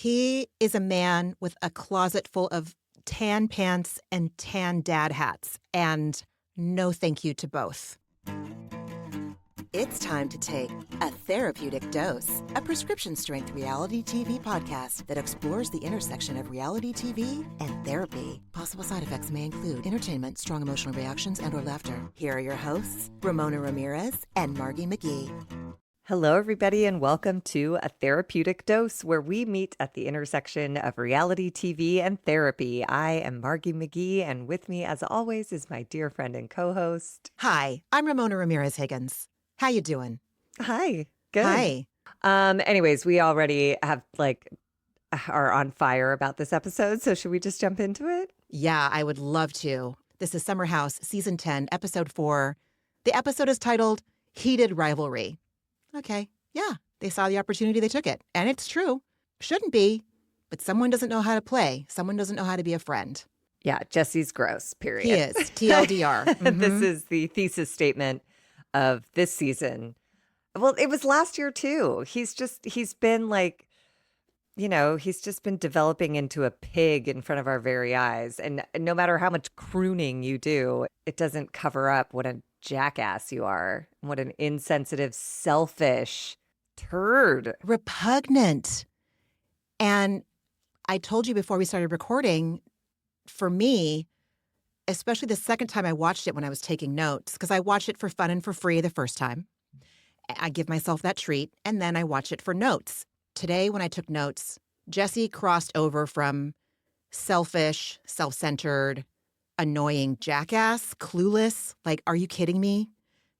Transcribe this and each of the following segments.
He is a man with a closet full of tan pants and tan dad hats. And no thank you to both. It's time to take A Therapeutic Dose, a prescription-strength reality TV podcast that explores the intersection of reality TV and therapy. Possible side effects may include entertainment, strong emotional reactions, and/or laughter. Here are your hosts, Ramona Ramirez and Margie McGee. Hello, everybody, and welcome to A Therapeutic Dose, where we meet at the intersection of reality TV and therapy. I am Margie McGee, and with me, as always, is my dear friend and co-host. Hi, I'm Ramona Ramirez Higgins. How you doing? Hi. Good. Hi. Anyways, we already are on fire about this episode, so should we just jump into it? Yeah, I would love to. This is Summer House, Season 10, Episode 4. The episode is titled Heated Rivalry. Okay, yeah, they saw the opportunity, they took it. And it's true. Shouldn't be, but someone doesn't know how to play. Someone doesn't know how to be a friend. Yeah, Jesse's gross, period. He is, TLDR. Mm-hmm. This is the thesis statement of this season. Well, it was last year too. He's been like, he's just been developing into a pig in front of our very eyes. And no matter how much crooning you do, it doesn't cover up what a jackass you are. What an insensitive, selfish turd. Repugnant. And I told you before we started recording, for me, especially the second time I watched it when I was taking notes, because I watched it for fun and for free the first time. I give myself that treat, and then I watch it for notes. Today, when I took notes, Jesse crossed over from selfish, self-centered, annoying jackass, clueless, like, are you kidding me?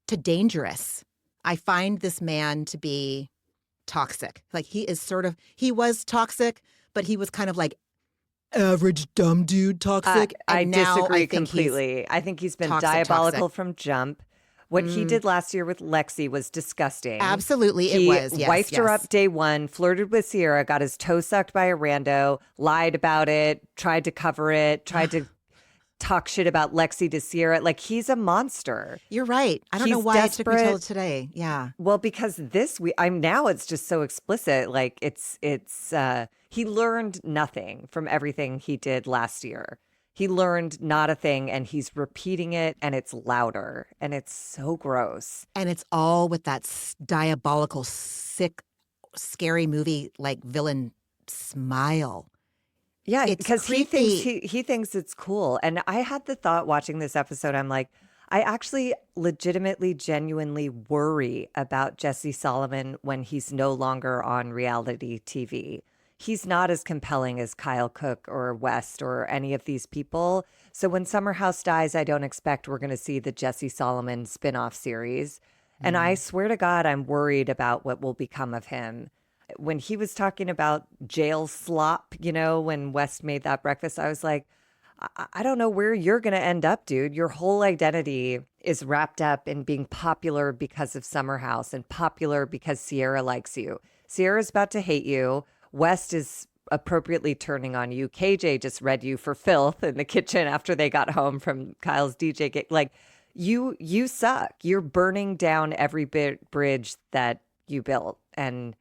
To dangerous. I find this man to be toxic. Like, he was toxic, but he was kind of like average dumb dude toxic. I disagree completely. I think he's been diabolical from jump. What he did last year with Lexi was disgusting. Absolutely, it was. He wifed her up day one, flirted with Sierra, got his toe sucked by a rando, lied about it, tried to cover it, tried to talk shit about Lexi to Sierra. Like, he's a monster. You're right. I don't know why it took me till today. Yeah. Well, because now it's just so explicit. Like, he learned nothing from everything he did last year. He learned not a thing, and he's repeating it, and it's louder, and it's so gross. And it's all with that diabolical, sick, scary movie like villain smile. Yeah, it's because creepy. he thinks it's cool. And I had the thought watching this episode, I'm like, I actually legitimately, genuinely worry about Jesse Solomon when he's no longer on reality TV. He's not as compelling as Kyle Cook or West or any of these people. So when Summer House dies, I don't expect we're going to see the Jesse Solomon spinoff series. And I swear to God, I'm worried about what will become of him. When he was talking about jail slop, when West made that breakfast, I was like, I don't know where you're going to end up, dude. Your whole identity is wrapped up in being popular because of Summer House and popular because Sierra likes you. Sierra's about to hate you. West is appropriately turning on you. KJ just read you for filth in the kitchen after they got home from Kyle's DJ gig. Like, you suck. You're burning down every bridge that you built. And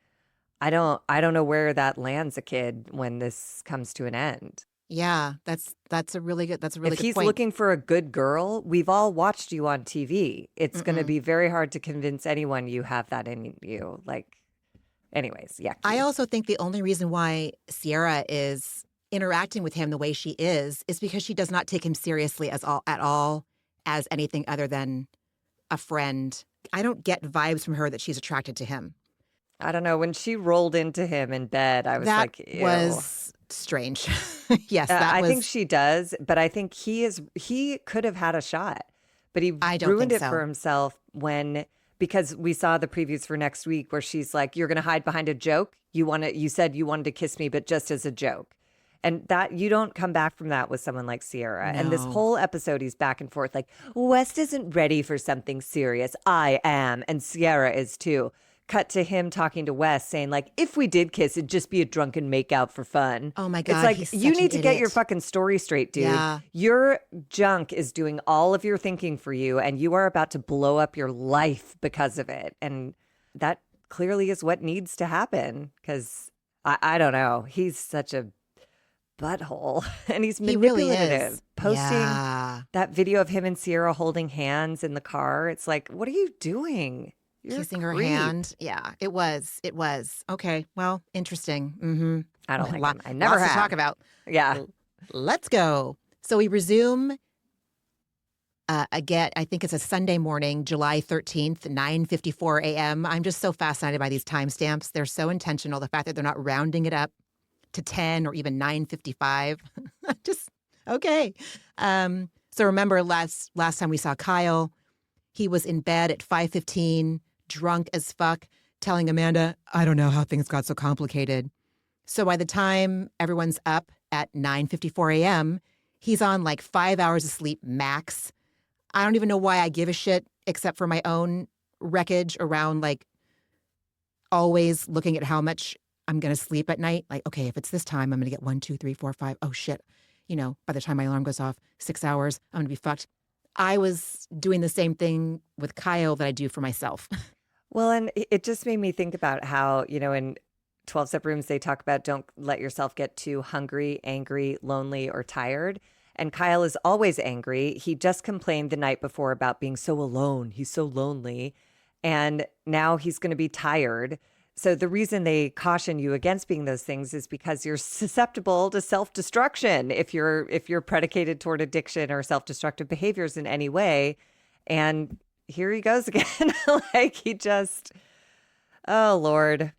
I don't know where that lands a kid when this comes to an end. Yeah, that's a really good If good he's point. looking for a good girl, we've all watched you on TV. It's going to be very hard to convince anyone you have that in you. Like, anyways, yeah. I also think the only reason why Sierra is interacting with him the way she is because she does not take him seriously at all as anything other than a friend. I don't get vibes from her that she's attracted to him. I don't know. When she rolled into him in bed, I was like, ew. That was strange. Yes, I think she does, but I think he could have had a shot, but he ruined it for himself because we saw the previews for next week where she's like, you're going to hide behind a joke. You said you wanted to kiss me, but just as a joke. And that you don't come back from that with someone like Sierra. No. And this whole episode, he's back and forth like, West isn't ready for something serious. I am. And Sierra is too. Cut to him talking to Wes saying like, if we did kiss, it'd just be a drunken makeout for fun. Oh my God. It's like, he's you such need an to get idiot. your fucking story straight, dude. Yeah. Your junk is doing all of your thinking for you and you are about to blow up your life because of it. And that clearly is what needs to happen because I don't know. He's such a butthole and he's He really manipulative. is. Posting Yeah. that video of him and Sierra holding hands in the car. It's like, what are you doing? You're a Kissing her creep. hand. Yeah, it was. It was. Okay. Well, interesting. Mm-hmm. I don't like him. I never Lots to talk have. about. Yeah. Let's go. So we resume again. I think it's a Sunday morning, July 13th, 9:54 a.m. I'm just so fascinated by these timestamps. They're so intentional. The fact that they're not rounding it up to 10 or even 9:55. Just okay. So remember last time we saw Kyle, he was in bed at 5:15, drunk as fuck, telling Amanda, "I don't know how things got so complicated." So by the time everyone's up at 9:54 a.m., he's on like 5 hours of sleep max. I don't even know why I give a shit except for my own wreckage around like always looking at how much I'm going to sleep at night. Like, okay, if it's this time, I'm going to get 1, 2, 3, 4, 5. Oh shit. You know, by the time my alarm goes off, 6 hours, I'm going to be fucked. I was doing the same thing with Kyle that I do for myself. Well, and it just made me think about how, in 12 Step Rooms, they talk about don't let yourself get too hungry, angry, lonely, or tired. And Kyle is always angry. He just complained the night before about being so alone. He's so lonely. And now he's going to be tired. So the reason they caution you against being those things is because you're susceptible to self-destruction if you're predicated toward addiction or self-destructive behaviors in any way. And here he goes again. Like he just, oh Lord.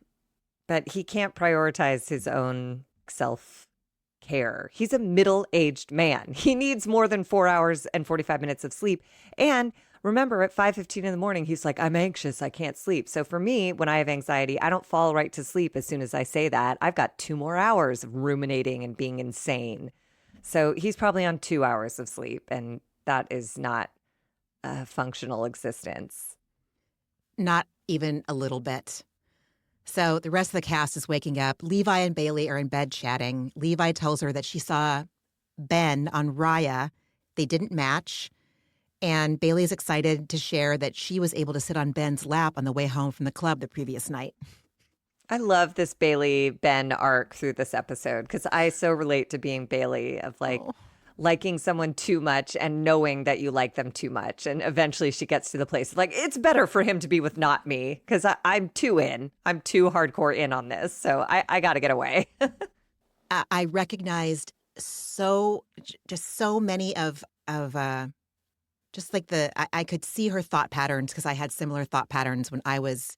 But he can't prioritize his own self-care. He's a middle-aged man. He needs more than 4 hours and 45 minutes of sleep. And remember, at 5:15 in the morning, he's like, I'm anxious. I can't sleep. So for me, when I have anxiety, I don't fall right to sleep as soon as I say that. I've got 2 more hours of ruminating and being insane. So he's probably on 2 hours of sleep. And that is not a functional existence. Not even a little bit. So the rest of the cast is waking up. Levi and Bailey are in bed chatting. Levi tells her that she saw Ben on Raya. They didn't match. And Bailey's excited to share that she was able to sit on Ben's lap on the way home from the club the previous night. I love this Bailey Ben arc through this episode because I so relate to being Bailey of like liking someone too much and knowing that you like them too much. And eventually she gets to the place of like, it's better for him to be with not me because I'm too in. I'm too hardcore in on this. So I got to get away. I recognized so many of just like I could see her thought patterns because I had similar thought patterns when I was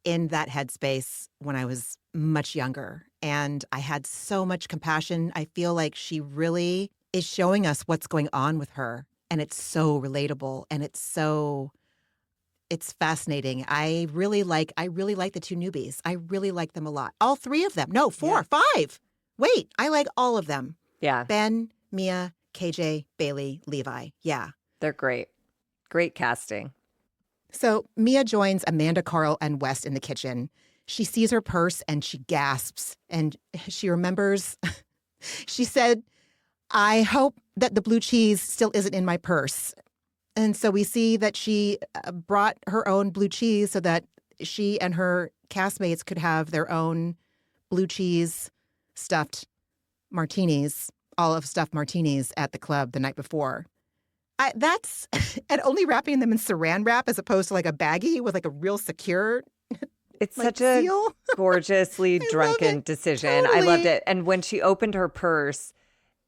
in that headspace when I was much younger. And I had so much compassion. I feel like she really is showing us what's going on with her. And it's so relatable and it's fascinating. I really like the 2 newbies. I really like them a lot. All 3 of them. No, 4, 5. Wait, I like all of them. Yeah. Ben, Mia, KJ, Bailey, Levi. Yeah. They're great. Great casting. So Mia joins Amanda, Carl, and West in the kitchen. She sees her purse and she gasps and she remembers. She said, I hope that the blue cheese still isn't in my purse. And so we see that she brought her own blue cheese so that she and her castmates could have their own blue cheese stuffed martinis, olive stuffed martinis at the club the night before. And only wrapping them in saran wrap as opposed to like a baggie with like a real secure. It's like such a seal. gorgeously drunken decision. Totally. I loved it. And when she opened her purse,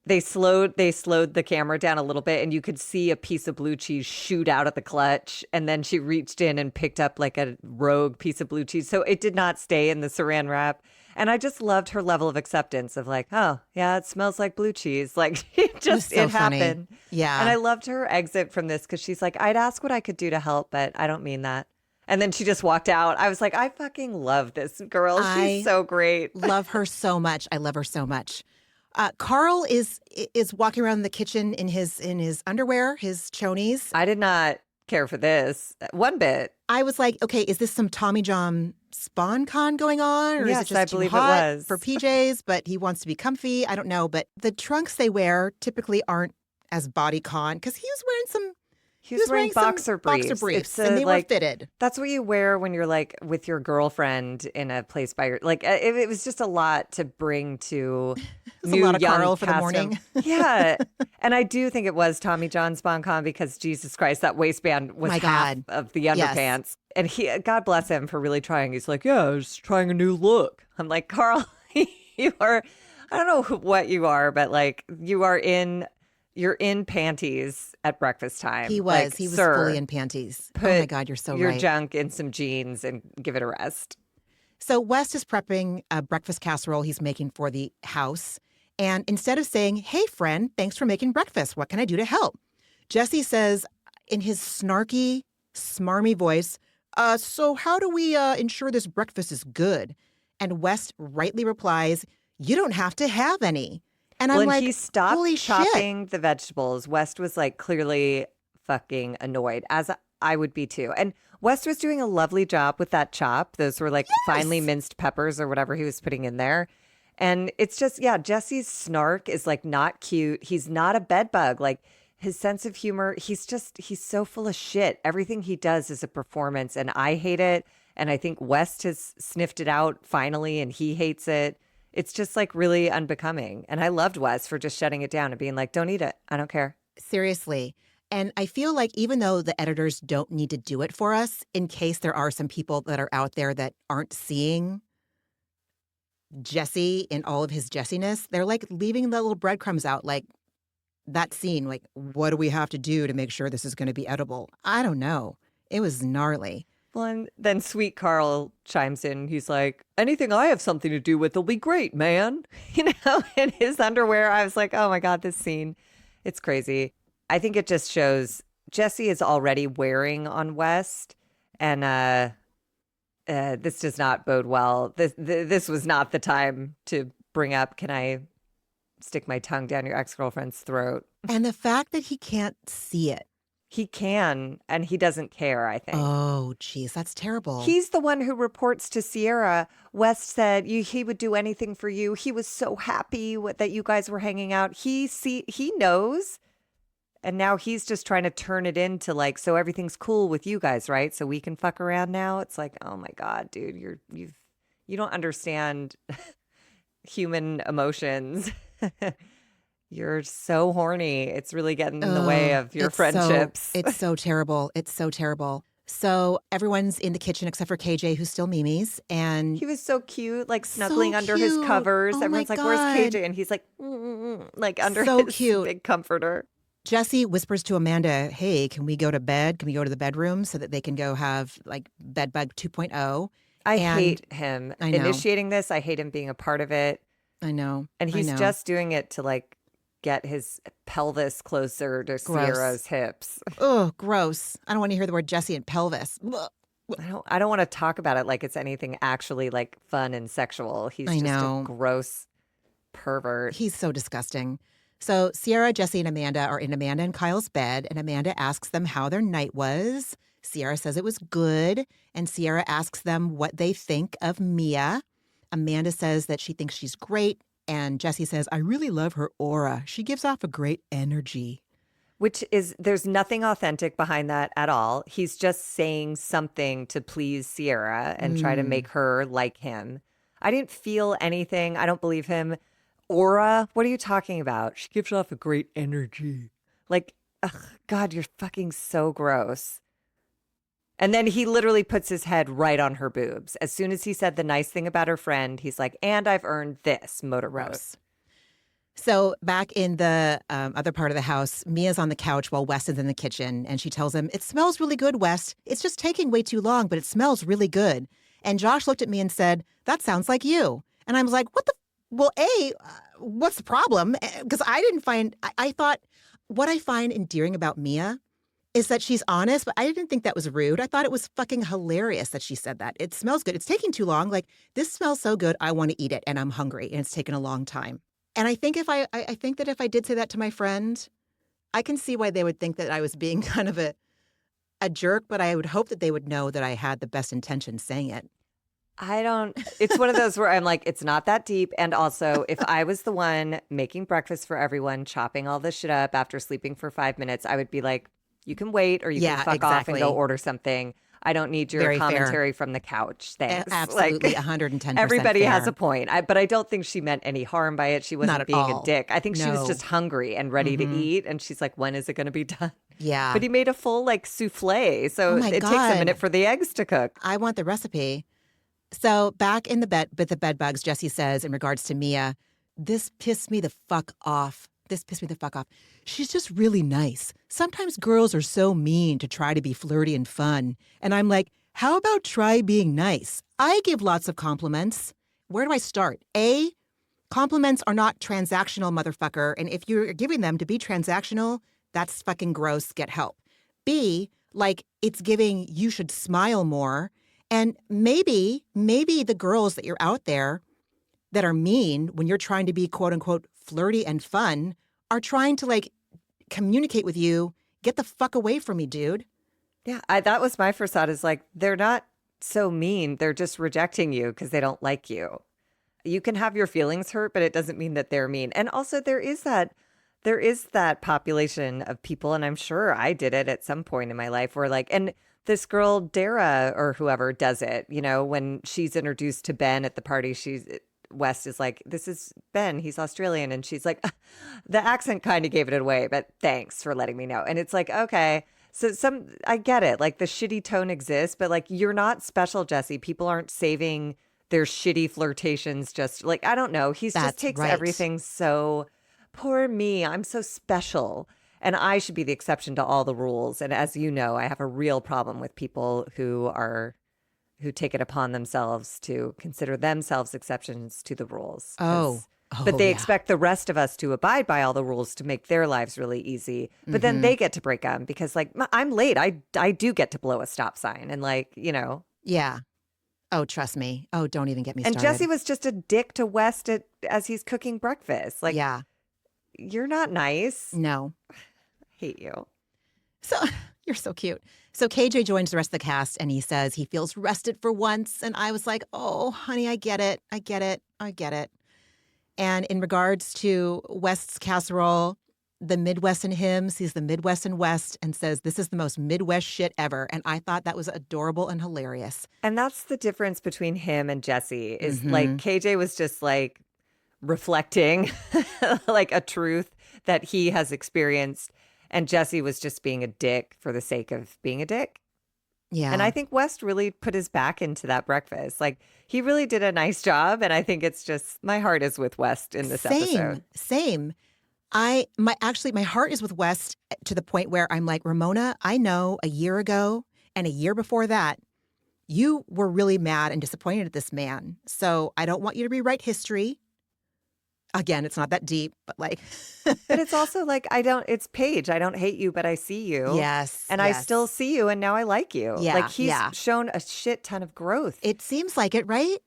they slowed the camera down a little bit and you could see a piece of blue cheese shoot out of the clutch. And then she reached in and picked up like a rogue piece of blue cheese. So it did not stay in the saran wrap. And I just loved her level of acceptance of like, oh, yeah, it smells like blue cheese. Like it So funny. happened. Yeah. And I loved her exit from this because she's like, I'd ask what I could do to help, but I don't mean that. And then she just walked out. I was like, I fucking love this girl. She's so great. Love her so much. I love her so much. Carl is walking around the kitchen in his underwear, his chonies. I did not care for this one bit. I was like, okay, is this some Tommy John Spawn Con going on? Or Yes, is it just I too believe it hot was. for PJs, but he wants to be comfy? I don't know. But the trunks they wear typically aren't as body con because he was wearing He was wearing boxer briefs. Boxer briefs, and they were fitted. That's what you wear when you're like with your girlfriend in a place by your it was just a lot to bring to It's a lot of Carl for the morning. Yeah. And I do think it was Tommy John's Bon-Con because Jesus Christ, that waistband was half of the underpants. Yes. And he, God bless him for really trying. He's like, yeah, I was trying a new look. I'm like, Carl, you are, I don't know what you are, but like you're in panties at breakfast time. He was fully in panties. Oh my God, you're so right. Your junk in some jeans and give it a rest. So West is prepping a breakfast casserole he's making for the house. And instead of saying, hey, friend, thanks for making breakfast. What can I do to help? Jesse says in his snarky, smarmy voice, so how do we ensure this breakfast is good? And West rightly replies, you don't have to have any. And I'm like, he stopped holy chopping shit. the vegetables, West was like clearly fucking annoyed, as I would be too. And West was doing a lovely job with that chop. Those were like finely minced peppers or whatever he was putting in there. And it's just, Jesse's snark is like not cute. He's not a bedbug. Like his sense of humor, he's so full of shit. Everything he does is a performance and I hate it. And I think West has sniffed it out finally and he hates it. It's just like really unbecoming. And I loved Wes for just shutting it down and being like, don't eat it. I don't care. Seriously. And I feel like even though the editors don't need to do it for us, in case there are some people that are out there that aren't seeing Jesse in all of his Jessiness, they're like leaving the little breadcrumbs out, like that scene, like, what do we have to do to make sure this is going to be edible? I don't know. It was gnarly. Well, and then sweet Carl chimes in. He's like, anything I have something to do with will be great, man. You know, in his underwear. I was like, oh my God, this scene. It's crazy. I think it just shows Jesse is already wearing on West. And this does not bode well. This was not the time to bring up, can I stick my tongue down your ex-girlfriend's throat? And the fact that he can't see it. He can, and he doesn't care, I think. Oh, geez, that's terrible. He's the one who reports to Sierra. West said he would do anything for you. He was so happy that you guys were hanging out. He knows. And now he's just trying to turn it into like, so everything's cool with you guys, right? So we can fuck around now. It's like, oh my God, dude, you don't understand human emotions. You're so horny. It's really getting in the way of your friendships. It's so terrible. It's so terrible. So everyone's in the kitchen except for KJ, who's still Mimi's. And he was so cute, like snuggling under his covers. Everyone's like, where's KJ? And he's like, like under his big comforter. Jesse whispers to Amanda, hey, can we go to bed? Can we go to the bedroom so that they can go have like bedbug 2.0? I hate him initiating this. I hate him being a part of it. I know. And he's just doing it to like get his pelvis closer to Sierra's hips. Oh, gross. I don't want to hear the word Jesse and pelvis. I don't want to talk about it like it's anything actually like fun and sexual. He's just a gross pervert. He's so disgusting. So Sierra, Jesse, and Amanda are in Amanda and Kyle's bed, and Amanda asks them how their night was. Sierra says it was good, and Sierra asks them what they think of Mia. Amanda says that she thinks she's great, and Jesse says, I really love her aura. She gives off a great energy. Which is, there's nothing authentic behind that at all. He's just saying something to please Sierra and try to make her like him. I didn't feel anything. I don't believe him. Aura? What are you talking about? She gives off a great energy. Like, ugh, God, you're fucking so gross. And then he literally puts his head right on her boobs. As soon as he said the nice thing about her friend, he's like, and I've earned this motorboat. So back in the other part of the house, Mia's on the couch while Wes is in the kitchen. And she tells him, it smells really good, Wes. It's just taking way too long, but it smells really good. And Josh looked at me and said, that sounds like you. And I was like, what the? Well, what's the problem? Because I thought what I find endearing about Mia is that she's honest, but I didn't think that was rude. I thought it was fucking hilarious that she said that. It smells good. It's taking too long. Like, this smells so good, I want to eat it, and I'm hungry, and it's taken a long time. And I think I think that if I did say that to my friend, I can see why they would think that I was being kind of a jerk, but I would hope that they would know that I had the best intention saying it. It's one of those where I'm like, it's not that deep. And also, if I was the one making breakfast for everyone, chopping all this shit up after sleeping for 5 minutes, I would be like, You can wait, or you can Yeah, fuck off and go exactly. order something. I don't need your Very fair. commentary from the couch. Thanks. Absolutely, Like 110% everybody has a fair. point. But I don't think she meant any harm by it. She Not wasn't at being a all. dick. I think she was No. just hungry and ready to Mhm. eat. And she's like, when is it going to be done? Yeah. But he made a full like souffle. Oh So my it takes a minute God. for the eggs to cook. I want the recipe. So back in the bed with the bed bugs, Jesse says in regards to Mia, this pissed me the fuck off. This pissed me the fuck off. She's just really nice. Sometimes girls are so mean to try to be flirty and fun. And I'm like, how about try being nice? I give lots of compliments. Where do I start? A, compliments are not transactional, motherfucker. And if you're giving them to be transactional, that's fucking gross. Get help. B, like it's giving you should smile more. And maybe the girls that you're out there that are mean when you're trying to be quote unquote flirty and fun are trying to like communicate with you. Get the fuck away from me, dude. Yeah, that was my first thought is like, they're not so mean. They're just rejecting you because they don't like you. You can have your feelings hurt, but it doesn't mean that they're mean. And also there is that population of people, and I'm sure I did it at some point in my life where like, and this girl, Dara or whoever does it, you know, when she's introduced to Ben at the party, West is like, this is Ben, he's Australian. And she's like, the accent kind of gave it away, but thanks for letting me know. And it's like, okay. So I get it. Like the shitty tone exists, but like, you're not special, Jesse. People aren't saving their shitty flirtations. Just like, I don't know. He just That's takes right. everything so, poor me. I'm so special. And I should be the exception to all the rules. And as you know, I have a real problem with people who take it upon themselves to consider themselves exceptions to the rules. But they yeah. expect the rest of us to abide by all the rules to make their lives really easy. But then they get to break them because like, I'm late. I do get to blow a stop sign and like, you know. Yeah. Oh, trust me. Oh, don't even get me And started. Jesse was just a dick to West as he's cooking breakfast. Like, yeah. You're not nice. No. I hate you. So you're so cute. So KJ joins the rest of the cast and he says he feels rested for once. And I was like, oh, honey, I get it. I get it. I get it. And in regards to West's casserole, the Midwest in him sees the Midwest in West and says, this is the most Midwest shit ever. And I thought that was adorable and hilarious. And that's the difference between him and Jesse is like KJ was just like reflecting like a truth that he has experienced. And Jesse was just being a dick for the sake of being a dick. Yeah. And I think West really put his back into that breakfast. Like he really did a nice job. And I think it's just, my heart is with West in this episode. Same. My heart is with West to the point where I'm like, Ramona, I know a year ago and a year before that, you were really mad and disappointed at this man. So I don't want you to rewrite history. Again, it's not that deep, but like. But it's also like, it's Paige. I don't hate you, but I see you. Yes. And I still see you, and now I like you. Yeah, like he's yeah. shown a shit ton of growth. It seems like it, right?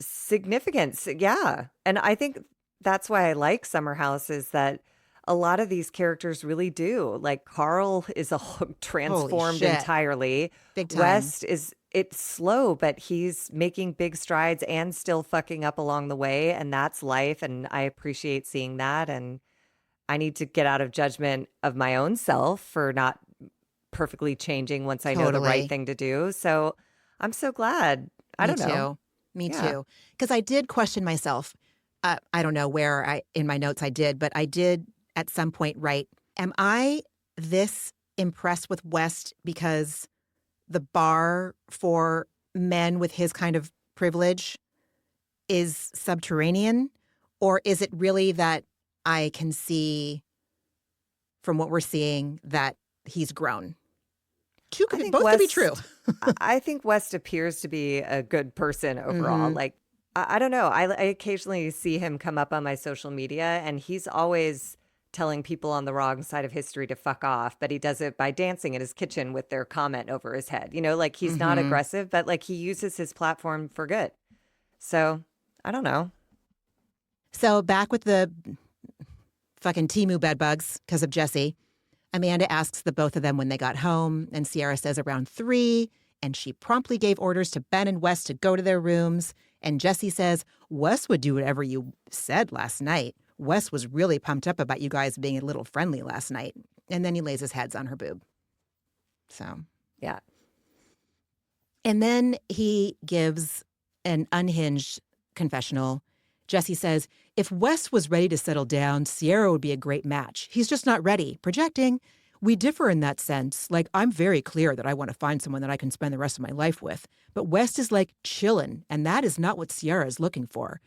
Significance. Yeah. And I think that's why I like Summer House is that a lot of these characters really do. Like Carl is transformed shit. entirely. Big time. West it's slow, but he's making big strides and still fucking up along the way. And that's life. And I appreciate seeing that. And I need to get out of judgment of my own self for not perfectly changing once I know the right thing to do. So I'm so glad. I don't know. Me too. Because I did question myself. I don't know where in my notes I did, but I did at some point write, am I this impressed with West because the bar for men with his kind of privilege is subterranean? Or is it really that I can see from what we're seeing that he's grown? Both could be true. I think West appears to be a good person overall. Like, I don't know. I occasionally see him come up on my social media and he's always telling people on the wrong side of history to fuck off, but he does it by dancing in his kitchen with their comment over his head. You know, like he's not aggressive, but like he uses his platform for good. So I don't know. So back with the fucking Temu bedbugs because of Jesse, Amanda asks the both of them when they got home, and Sierra says around 3, and she promptly gave orders to Ben and Wes to go to their rooms. And Jesse says, Wes would do whatever you said last night. Wes was really pumped up about you guys being a little friendly last night. And then he lays his heads on her boob. So, Yeah. and then he gives an unhinged confessional. Jesse says, if West was ready to settle down, Sierra would be a great match. He's just not ready. Projecting. We differ in that sense. Like, I'm very clear that I want to find someone that I can spend the rest of my life with. But West is like chillin', and that is not what Sierra is looking for.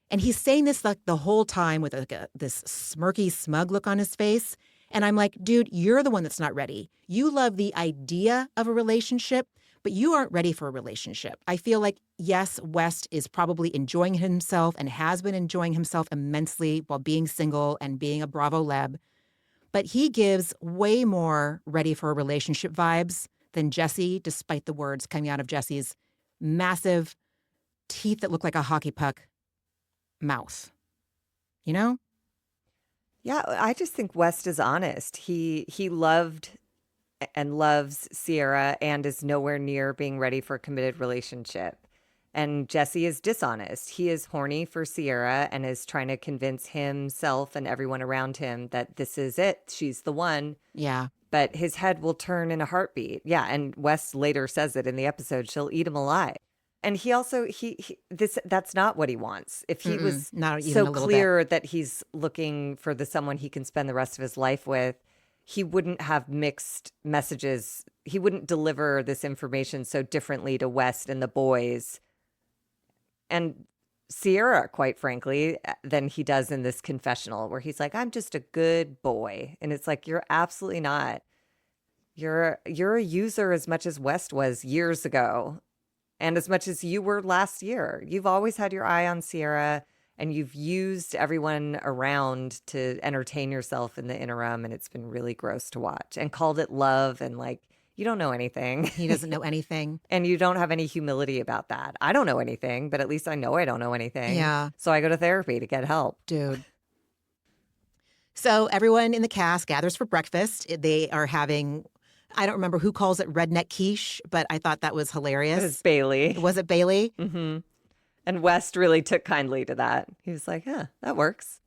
And he's saying this like the whole time with this smirky, smug look on his face. And I'm like, dude, you're the one that's not ready. You love the idea of a relationship, but you aren't ready for a relationship. I feel like, yes, West is probably enjoying himself and has been enjoying himself immensely while being single and being a Bravo Leb. But he gives way more ready for a relationship vibes than Jesse, despite the words coming out of Jesse's massive teeth that look like a hockey puck mouth. You know? Yeah, I just think West is honest. He loved and loves Sierra and is nowhere near being ready for a committed relationship. And Jesse is dishonest. He is horny for Sierra and is trying to convince himself and everyone around him that this is it. She's the one. Yeah. But his head will turn in a heartbeat. Yeah, and West later says it in the episode, she'll eat him alive. And he also that's not what he wants. If he was not even so a little clear that he's looking for the someone he can spend the rest of his life with, he wouldn't have mixed messages. He wouldn't deliver this information so differently to West and the boys and Sierra, quite frankly, than he does in this confessional where he's like, I'm just a good boy. And it's like, you're absolutely not. You're a user as much as West was years ago. And as much as you were last year. You've always had your eye on Sierra and you've used everyone around to entertain yourself in the interim. And it's been really gross to watch and called it love. And like, you don't know anything. He doesn't know anything. And you don't have any humility about that. I don't know anything, but at least I know I don't know anything. Yeah. So I go to therapy to get help. Dude. So everyone in the cast gathers for breakfast. They are having, I don't remember who calls it redneck quiche, but I thought that was hilarious. It was Bailey. Was it Bailey? Mm-hmm. And West really took kindly to that. He was like, yeah, that works.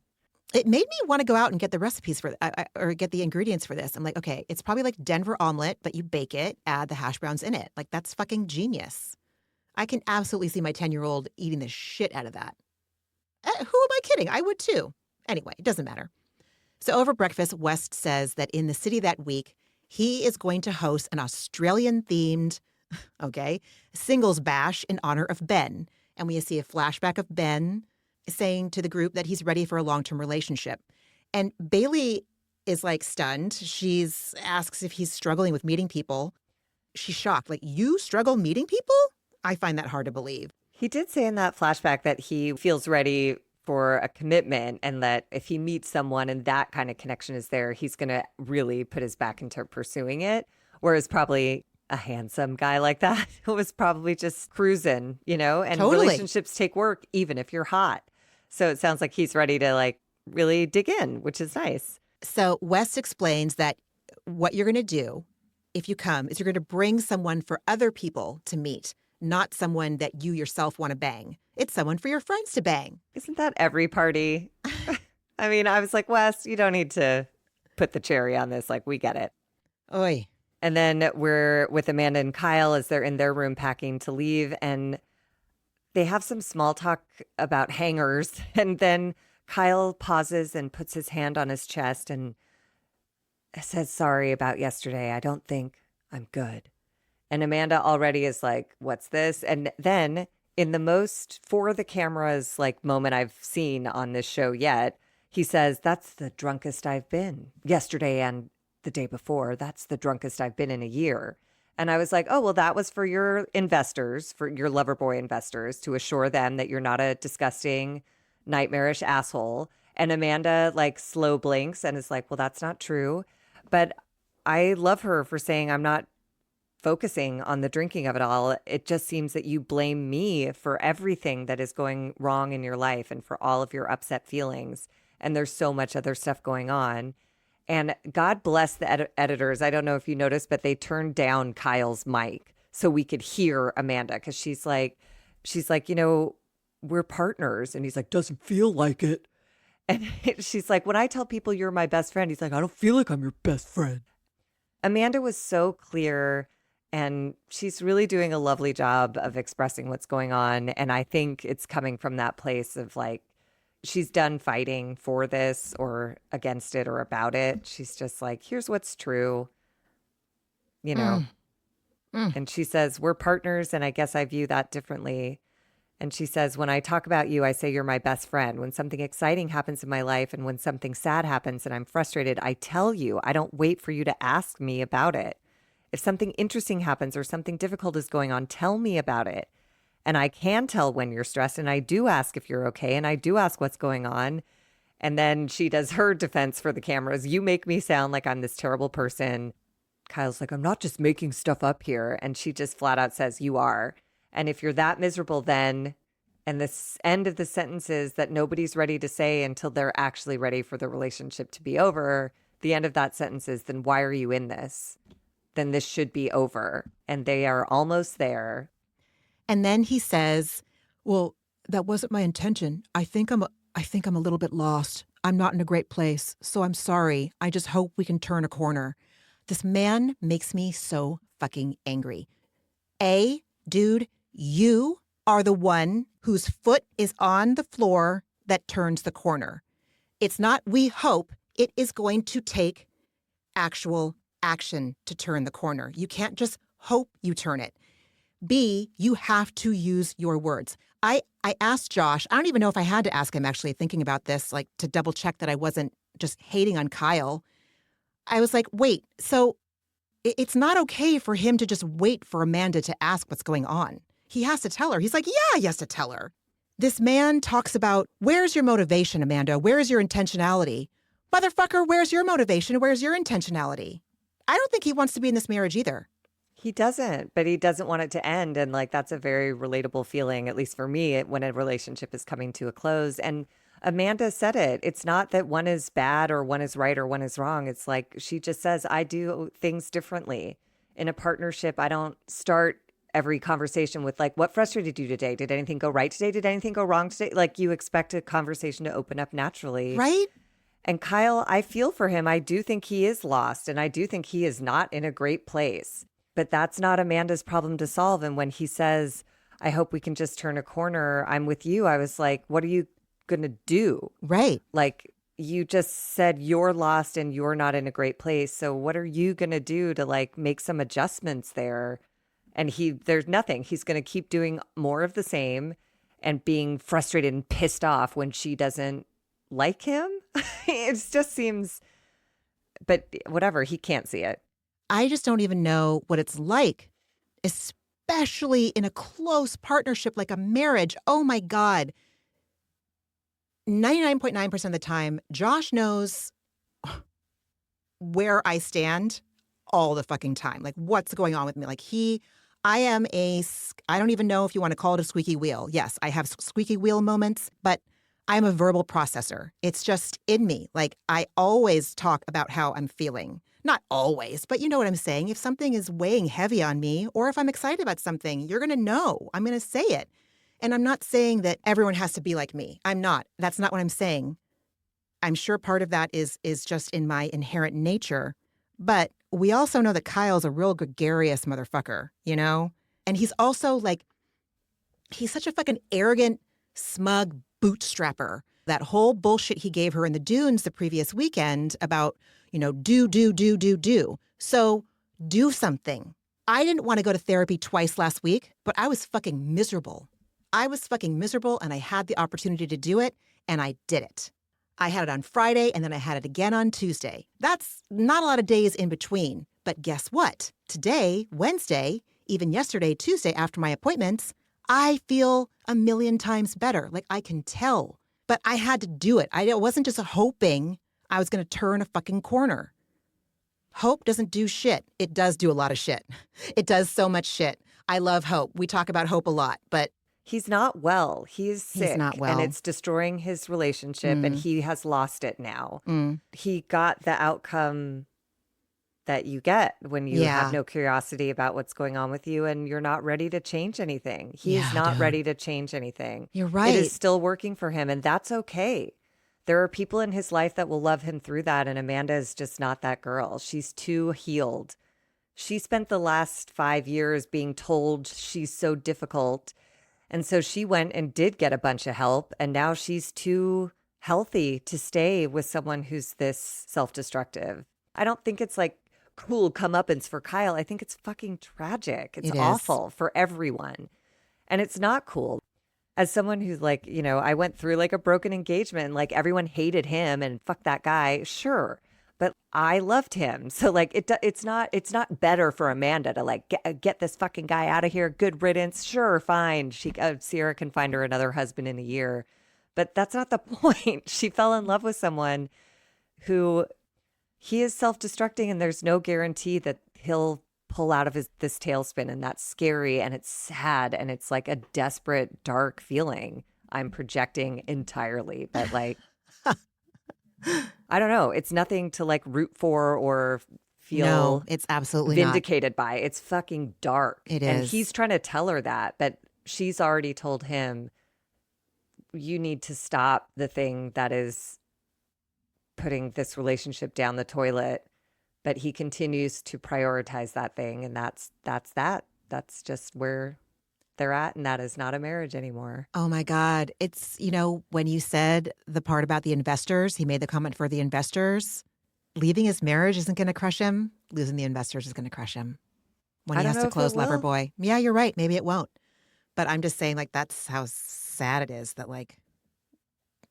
It made me want to go out and get the recipes for or get the ingredients for this. I'm like, okay, it's probably like Denver omelet, but you bake it, add the hash browns in it. Like, that's fucking genius. I can absolutely see my 10-year-old eating the shit out of that. Who am I kidding? I would too. Anyway, it doesn't matter. So over breakfast, West says that in the city that week, he is going to host an Australian-themed, singles bash in honor of Ben. And we see a flashback of Ben saying to the group that he's ready for a long-term relationship. And Bailey is like stunned. She's asks if he's struggling with meeting people. She's shocked. Like, you struggle meeting people? I find that hard to believe. He did say in that flashback that he feels ready for a commitment and that if he meets someone and that kind of connection is there, he's going to really put his back into pursuing it. Whereas probably a handsome guy like that who was probably just cruising, you know, and Totally. relationships take work even if you're hot. So it sounds like he's ready to like really dig in, which is nice. So West explains that what you're going to do if you come is you're going to bring someone for other people to meet, not someone that you yourself want to bang. It's someone for your friends to bang. Isn't that every party? I mean, I was like, Wes, you don't need to put the cherry on this. Like, we get it. Oy. And then we're with Amanda and Kyle as they're in their room packing to leave. And they have some small talk about hangers. And then Kyle pauses and puts his hand on his chest and says, sorry about yesterday. I don't think I'm good. And Amanda already is like, what's this? And then in the most for the cameras like moment I've seen on this show yet, he says, that's the drunkest I've been yesterday and the day before. That's the drunkest I've been in a year. And I was like, oh, well, that was for your investors, for your Loverboy investors, to assure them that you're not a disgusting, nightmarish asshole. And Amanda like slow blinks and is like, well, that's not true. But I love her for saying I'm not focusing on the drinking of it all. It just seems that you blame me for everything that is going wrong in your life and for all of your upset feelings. And there's so much other stuff going on. And God bless the editors. I don't know if you noticed, but they turned down Kyle's mic so we could hear Amanda because she's like, you know, we're partners. And he's like, doesn't feel like it. And she's like, when I tell people you're my best friend, he's like, I don't feel like I'm your best friend. Amanda was so clear, and she's really doing a lovely job of expressing what's going on. And I think it's coming from that place of like, she's done fighting for this or against it or about it. She's just like, here's what's true, you know. And she says, we're partners, and I guess I view that differently. And she says, when I talk about you, I say you're my best friend. When something exciting happens in my life and when something sad happens and I'm frustrated, I tell you. I don't wait for you to ask me about it. If something interesting happens or something difficult is going on, tell me about it. And I can tell when you're stressed, and I do ask if you're okay, and I do ask what's going on. And then she does her defense for the cameras. You make me sound like I'm this terrible person. Kyle's like, I'm not just making stuff up here. And she just flat out says, you are. And if you're that miserable then, and this end of the sentence is that nobody's ready to say until they're actually ready for the relationship to be over, the end of that sentence is, then why are you in this? Then this should be over. And they are almost there. And then he says, well, that wasn't my intention. I think I'm a little bit lost. I'm not in a great place. So I'm sorry. I just hope we can turn a corner. This man makes me so fucking angry. Dude, you are the one whose foot is on the floor that turns the corner. It's not we hope. It is going to take actual action to turn the corner. You can't just hope you turn it. B, you have to use your words. I asked Josh, I don't even know if I had to ask him actually thinking about this, like to double check that I wasn't just hating on Kyle. I was like, wait, so it's not okay for him to just wait for Amanda to ask what's going on. He has to tell her. He's like, yeah, he has to tell her. This man talks about, where's your motivation, Amanda? Where's your intentionality? Motherfucker, where's your motivation? Where's your intentionality? I don't think he wants to be in this marriage either. He doesn't, but he doesn't want it to end. And like, that's a very relatable feeling, at least for me, when a relationship is coming to a close. And Amanda said it. It's not that one is bad or one is right or one is wrong. It's like, she just says, I do things differently. In a partnership, I don't start every conversation with like, what frustrated you today? Did anything go right today? Did anything go wrong today? Like, you expect a conversation to open up naturally. Right? And Kyle, I feel for him. I do think he is lost, and I do think he is not in a great place. But that's not Amanda's problem to solve. And when he says, I hope we can just turn a corner, I'm with you. I was like, what are you going to do? Right. Like, you just said you're lost and you're not in a great place. So what are you going to do to like make some adjustments there? And there's nothing. He's going to keep doing more of the same and being frustrated and pissed off when she doesn't like him. It just seems, but whatever, he can't see it. I just don't even know what it's like, especially in a close partnership like a marriage. Oh my God. 99.9% of the time, Josh knows where I stand all the fucking time. Like, what's going on with me? Like, I don't even know if you want to call it a squeaky wheel. Yes, I have squeaky wheel moments, but I'm a verbal processor. It's just in me. Like, I always talk about how I'm feeling. Not always, but you know what I'm saying. If something is weighing heavy on me, or if I'm excited about something, you're going to know. I'm going to say it. And I'm not saying that everyone has to be like me. I'm not. That's not what I'm saying. I'm sure part of that is just in my inherent nature. But we also know that Kyle's a real gregarious motherfucker, you know? And he's also like, he's such a fucking arrogant, smug bootstrapper. That whole bullshit he gave her in the dunes the previous weekend about, you know, do. So do something. I didn't want to go to therapy twice last week, but I was fucking miserable. And I had the opportunity to do it, and I did it. I had it on Friday, and then I had it again on Tuesday. That's not a lot of days in between. But guess what? Today, Wednesday, even yesterday, Tuesday, after my appointments, I feel a million times better. Like, I can tell. But I had to do it. I wasn't just hoping I was going to turn a fucking corner. Hope doesn't do shit. It does do a lot of shit. It does so much shit. I love hope. We talk about hope a lot, but he's not well. He's sick. He's not well. And it's destroying his relationship, and he has lost it now. He got the outcome that you get when you have no curiosity about what's going on with you and you're not ready to change anything. He is not ready to change anything. You're right. It is still working for him, and that's okay. there are people in his life that will love him through that. And Amanda is just not that girl. She's too healed. She spent the last 5 years being told she's so difficult. And so she went and did get a bunch of help. And now she's too healthy to stay with someone who's this self-destructive. I don't think it's like cool comeuppance for Kyle. I think it's fucking tragic. It's It is. awful for everyone. And it's not cool. As someone who's like, you know, I went through like a broken engagement, like everyone hated him and fuck that guy. Sure. But I loved him. So like it's not better for Amanda to like get this fucking guy out of here. Good riddance. Sure, fine. Sierra can find her another husband in a year. But that's not the point. She fell in love with someone who he is self-destructing, and there's no guarantee that he'll pull out of this tailspin. And that's scary, and it's sad, and it's like a desperate, dark feeling. I'm projecting entirely, but like I don't know. It's nothing to like root for or feel No, it's absolutely not. vindicated by. It's fucking dark. It And is. he's trying to tell her that, but she's already told him, you need to stop the thing that is putting this relationship down the toilet. But he continues to prioritize that thing. And that's that. That's just where they're at. And that is not a marriage anymore. Oh my God. It's, you know, when you said the part about the investors, he made the comment for the investors. Leaving his marriage isn't going to crush him. Losing the investors is going to crush him when I he don't has know to if close it will. Loverboy. Yeah, you're right. Maybe it won't. But I'm just saying, like, that's how sad it is that, like,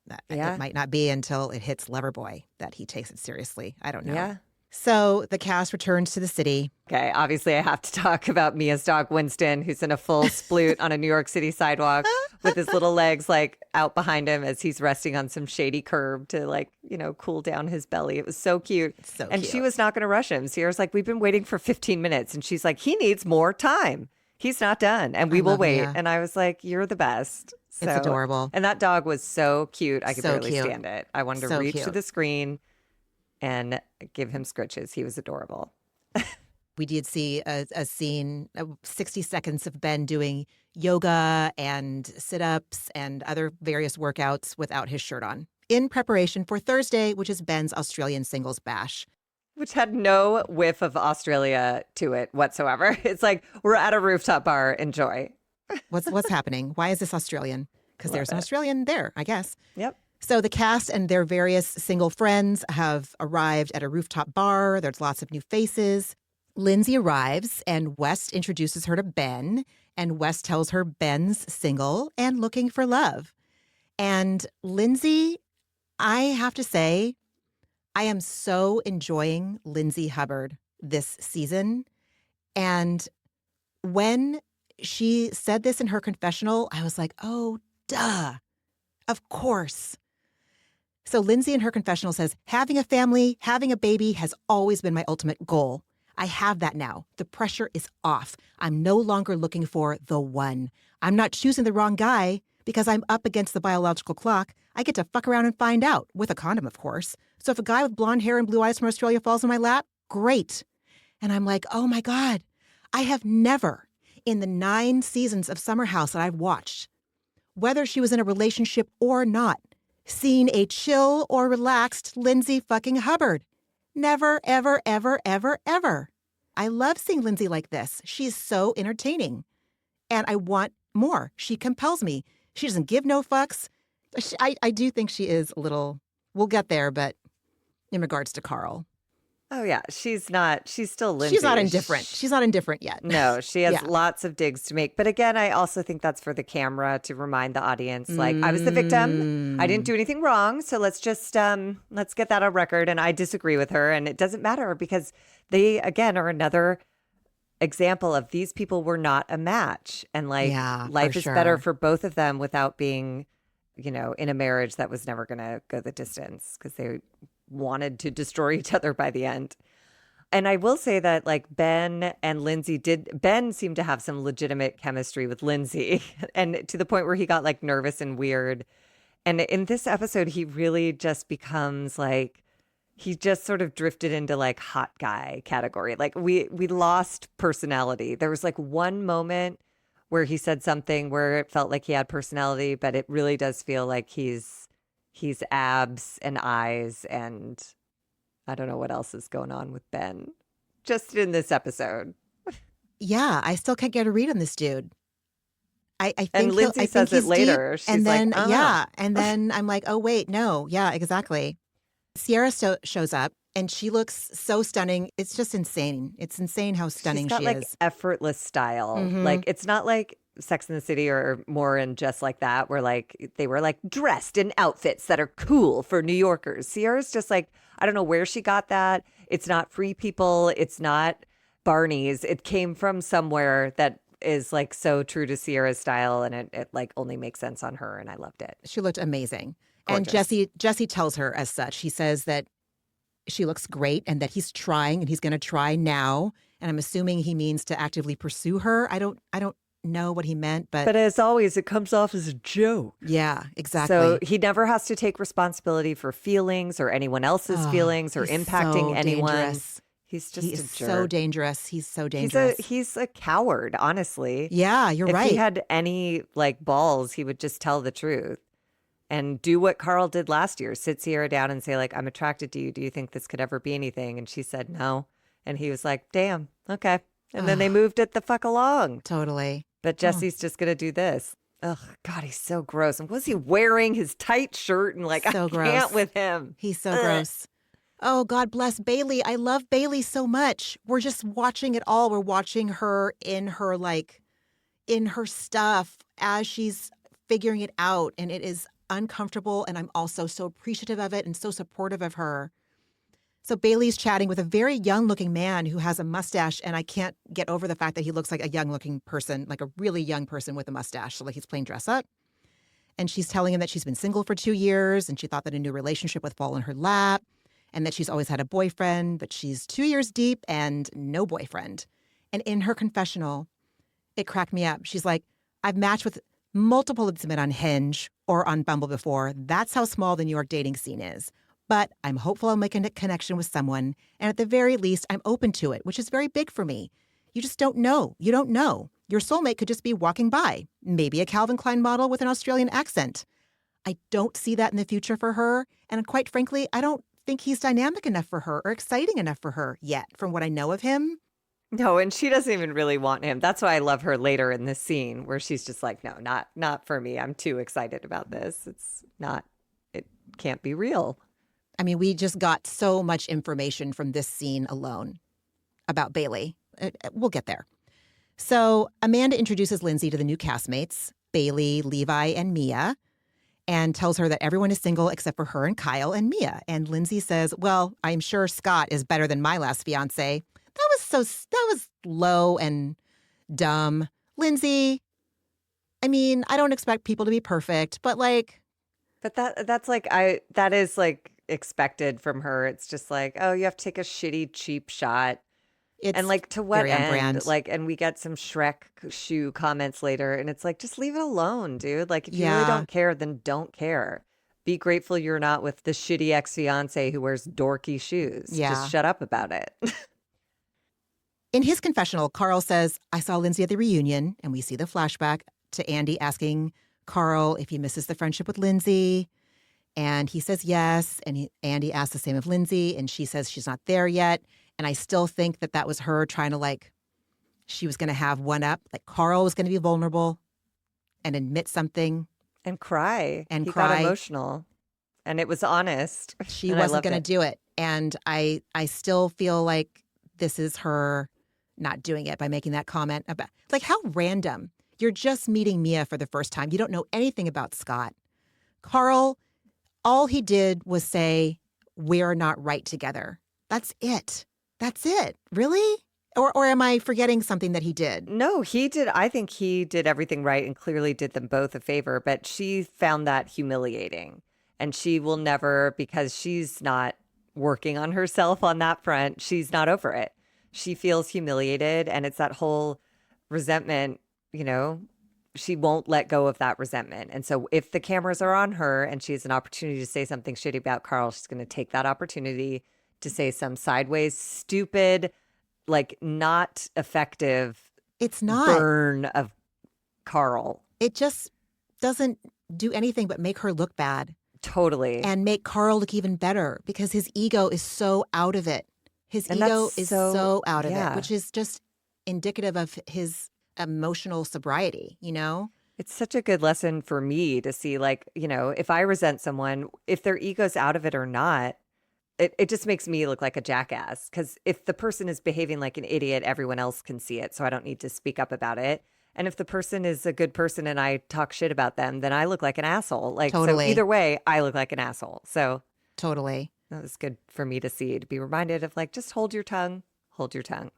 that Yeah. it might not be until it hits Loverboy that he takes it seriously. I don't know. Yeah. So the cast returns to the city. Okay, obviously I have to talk about Mia's dog Winston, who's in a full sploot on a New York City sidewalk with his little legs like out behind him as he's resting on some shady curb to like, you know, cool down his belly. It was so cute. So and cute. she was not going to rush him. Sierra's like, we've been waiting for 15 minutes. And she's like, he needs more time. He's not done. And we will love wait. Mia. And I was like, you're the best. It's adorable. And that dog was so cute. I could So barely cute. stand it. I wanted to So reach to cute. the screen and give him scritches. He was adorable. We did see a scene, 60 seconds of Ben doing yoga and sit-ups and other various workouts without his shirt on in preparation for Thursday, which is Ben's Australian singles bash. Which had no whiff of Australia to it whatsoever. It's like, we're at a rooftop bar. Enjoy. What's happening? Why is this Australian? Because there's an Australian there, I guess. Yep. So the cast and their various single friends have arrived at a rooftop bar. There's lots of new faces. Lindsay arrives and West introduces her to Ben. And West tells her Ben's single and looking for love. And Lindsay, I have to say, I am so enjoying Lindsay Hubbard this season. And when she said this in her confessional, I was like, oh, duh, of course. So Lindsay in her confessional says, having a family, having a baby has always been my ultimate goal. I have that now. The pressure is off. I'm no longer looking for the one. I'm not choosing the wrong guy because I'm up against the biological clock. I get to fuck around and find out, with a condom, of course. So if a guy with blonde hair and blue eyes from Australia falls in my lap, great. And I'm like, oh my God, I have never, in the 9 seasons of Summer House that I've watched, whether she was in a relationship or not, seen a chill or relaxed Lindsay fucking Hubbard. Never, ever, ever, ever, ever. I love seeing Lindsay like this. She's so entertaining. And I want more. She compels me. She doesn't give no fucks. I do think she is a little, we'll get there, but in regards to Carl. Oh, yeah. She's still Lindsay. She's not indifferent. She's not indifferent yet. No, she has Yeah. lots of digs to make. But again, I also think that's for the camera to remind the audience, like, I was the victim. I didn't do anything wrong. So let's just, let's get that on record. And I disagree with her. And it doesn't matter because they, again, are another example of these people were not a match. And like, Yeah, life for is better sure. for both of them without being, you know, in a marriage that was never going to go the distance because they wanted to destroy each other by the end. And I will say that like Ben seemed to have some legitimate chemistry with Lindsay and to the point where he got like nervous and weird. And in this episode, he really just becomes like, he just sort of drifted into like hot guy category. Like we lost personality. There was like one moment where he said something where it felt like he had personality, but it really does feel like he's He's abs and eyes, and I don't know what else is going on with Ben. Just in this episode. Yeah, I still can't get a read on this dude. I And think Lindsay I think says it he's later. deep, She's and then like, yeah, and then I'm like, oh wait, no, yeah, exactly. Sierra shows up, and she looks so stunning. It's just insane. It's insane how She's stunning got she like is. effortless style. Mm-hmm. Like it's not like Sex in the City or more and Just Like That, where like they were like dressed in outfits that are cool for New Yorkers. Sierra's just like, I don't know where she got that. It's not Free People. It's not Barney's. It came from somewhere that is like so true to Sierra's style, and it like only makes sense on her, and I loved it. She looked amazing. And Gorgeous. Jesse tells her as such. He says that she looks great and that he's trying and he's going to try now. And I'm assuming he means to actively pursue her. I don't know what he meant, but But as always, it comes off as a joke. yeah, exactly. So he never has to take responsibility for feelings or anyone else's Oh, feelings or he's impacting so anyone. dangerous. He's just He a is jerk. so dangerous. He's so dangerous. He's a coward, honestly. Yeah, you're If right. he had any like balls, he would just tell the truth and do what Carl did last year. Sit Sierra down and say, like, I'm attracted to you. Do you think this could ever be anything? And she said no. And he was like, damn, okay. And then they moved it the fuck along. Totally. But Jesse's just gonna do this. Ugh, God, he's so gross. And was he wearing his tight shirt? And like, So I gross. can't with him. He's so Ugh. gross. Oh, God bless Bailey. I love Bailey so much. We're just watching it all. We're watching her in her stuff as she's figuring it out. And it is uncomfortable. And I'm also so appreciative of it and so supportive of her. So Bailey's chatting with a very young looking man who has a mustache. And I can't get over the fact that he looks like a young looking person, like a really young person with a mustache. So like he's playing dress up. And she's telling him that she's been single for 2 years and she thought that a new relationship would fall in her lap and that she's always had a boyfriend, but she's 2 years deep and no boyfriend. And in her confessional, it cracked me up. She's like, I've matched with multiple men on Hinge or on Bumble before. That's how small the New York dating scene is. But I'm hopeful I'll make a connection with someone. And at the very least, I'm open to it, which is very big for me. You just don't know. You don't know. Your soulmate could just be walking by, maybe a Calvin Klein model with an Australian accent. I don't see that in the future for her. And quite frankly, I don't think he's dynamic enough for her or exciting enough for her yet, from what I know of him. No, and she doesn't even really want him. That's why I love her later in this scene where she's just like, no, not for me. I'm too excited about this. It can't be real. I mean, we just got so much information from this scene alone about Bailey. We'll get there. So Amanda introduces Lindsay to the new castmates, Bailey, Levi, and Mia, and tells her that everyone is single except for her and Kyle and Mia. And Lindsay says, well, I'm sure Scott is better than my last fiance. That was low and dumb. Lindsay, I mean, I don't expect people to be perfect, but like. But that is like expected from her. It's just like, oh, you have to take a shitty, cheap shot. It's and like to what very on end? brand. Like, and we get some Shrek shoe comments later, and it's like, just leave it alone, dude. Like, if you really don't care, then don't care. Be grateful you're not with the shitty ex-fiance who wears dorky shoes. Yeah. Just shut up about it. In his confessional, Carl says, I saw Lindsay at the reunion, and we see the flashback to Andy asking Carl if he misses the friendship with Lindsay. And he says yes, and Andy asks the same of Lindsay, and she says she's not there yet. And I still think that was her trying to, like, she was going to have one up. Like, Carl was going to be vulnerable and admit something. And cry. And he cry. got emotional. And it was honest. She wasn't going to do it. And I still feel like this is her not doing it by making that comment about, like, how random. You're just meeting Mia for the first time. You don't know anything about Scott. Carl, all he did was say, we're not right together. That's it. That's it. Really? Or am I forgetting something that he did? No, he did. I think he did everything right and clearly did them both a favor, but she found that humiliating. And she will never, because she's not working on herself on that front, she's not over it. She feels humiliated, and it's that whole resentment, you know, she won't let go of that resentment. And so if the cameras are on her and she has an opportunity to say something shitty about Carl, she's going to take that opportunity to say some sideways, stupid, like not effective It's not. burn of Carl. It just doesn't do anything but make her look bad. Totally. and make Carl look even better because his ego is so out of it. His And ego that's is so- so out of yeah. it, which is just indicative of his emotional sobriety, you know? It's such a good lesson for me to see, like, you know, if I resent someone, if their ego's out of it or not, it just makes me look like a jackass. Because if the person is behaving like an idiot, everyone else can see it. So I don't need to speak up about it. And if the person is a good person and I talk shit about them, then I look like an asshole. Like, Totally. so either way, I look like an asshole. So Totally. that was good for me to see, to be reminded of like, just hold your tongue, hold your tongue.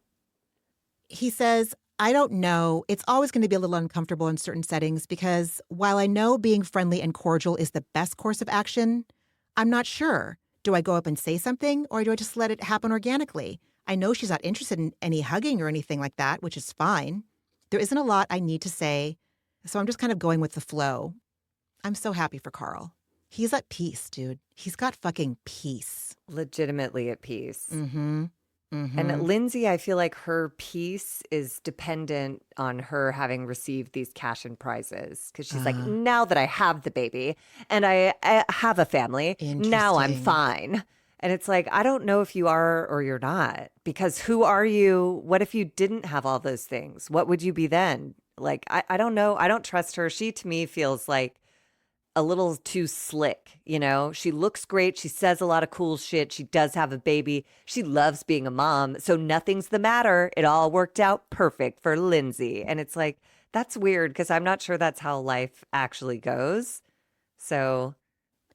He says, I don't know. It's always going to be a little uncomfortable in certain settings because while I know being friendly and cordial is the best course of action, I'm not sure. Do I go up and say something or do I just let it happen organically? I know she's not interested in any hugging or anything like that, which is fine. There isn't a lot I need to say, so I'm just kind of going with the flow. I'm so happy for Carl. He's at peace, dude. He's got fucking peace. Legitimately at peace. Mm-hmm. Mm-hmm. And Lindsay, I feel like her peace is dependent on her having received these cash and prizes. Because she's like, now that I have the baby and I have a family, now I'm Interesting. fine. And it's like, I don't know if you are or you're not. Because who are you? What if you didn't have all those things? What would you be then? Like, I don't know. I don't trust her. She, to me, feels like a little too slick, you know? She looks great. She says a lot of cool shit. She does have a baby. She loves being a mom. So nothing's the matter. It all worked out perfect for Lindsay. And it's like, that's weird because I'm not sure that's how life actually goes. So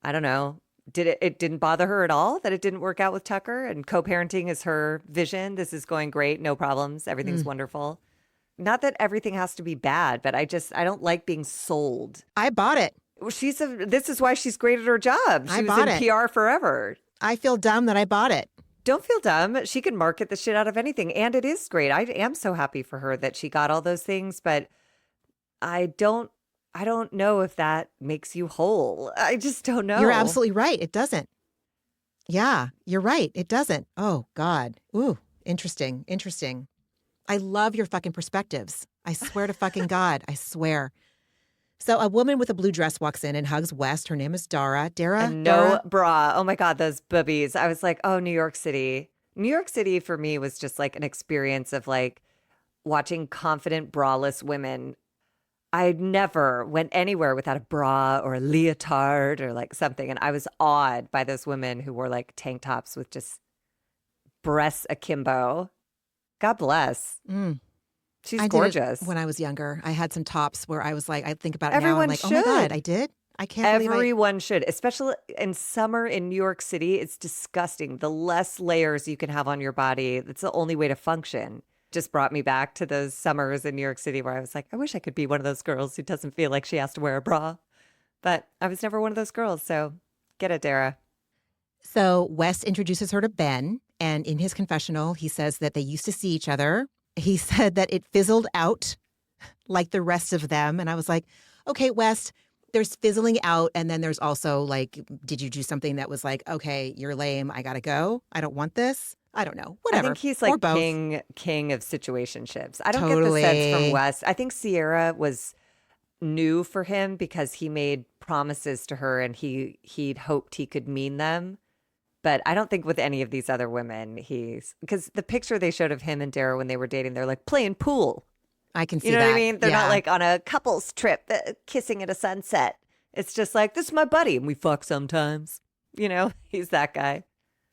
I don't know. It didn't bother her at all that it didn't work out with Tucker and co-parenting is her vision. This is going great. No problems. Everything's wonderful. Not that everything has to be bad, but I don't like being sold. I bought it. Well, this is why she's great at her job. She I was bought in it. PR forever. I feel dumb that I bought it. Don't feel dumb. She can market the shit out of anything. And it is great. I am so happy for her that she got all those things, but I don't know if that makes you whole. I just don't know. You're absolutely right. It doesn't. Yeah, you're right. It doesn't. Oh, God. Ooh, interesting. Interesting. I love your fucking perspectives. I swear to fucking God. I swear. So a woman with a blue dress walks in and hugs West. Her name is Dara. And no bra. Oh my God, those boobies. I was like, oh, New York City. New York City for me was just like an experience of like watching confident braless women. I never went anywhere without a bra or a leotard or like something. And I was awed by those women who wore like tank tops with just breasts akimbo. God bless. She's I gorgeous. did it when I was younger. I had some tops where I was like, I think about it now. Everyone I'm like, oh my God, should. I did? I can't believe Everyone should, especially in summer in New York City. It's disgusting. The less layers you can have on your body, that's the only way to function. Just brought me back to those summers in New York City where I was like, I wish I could be one of those girls who doesn't feel like she has to wear a bra. But I was never one of those girls. So get it, Dara. So West introduces her to Ben. And in his confessional, he says that they used to see each other. He said that it fizzled out like the rest of them. And I was like, okay, West, there's fizzling out. And then there's also like, did you do something that was like, okay, you're lame. I got to go. I don't want this. I don't know. Whatever. I think he's Or like both. king of situationships. I don't Totally. get the sense from Wes. I think Sierra was new for him because he made promises to her and he'd hoped he could mean them. But I don't think with any of these other women, because the picture they showed of him and Dara when they were dating, they're like playing pool. I can see You know that. what I mean? They're Yeah. not like on a couple's trip, kissing at a sunset. It's just like, this is my buddy and we fuck sometimes. You know, he's that guy.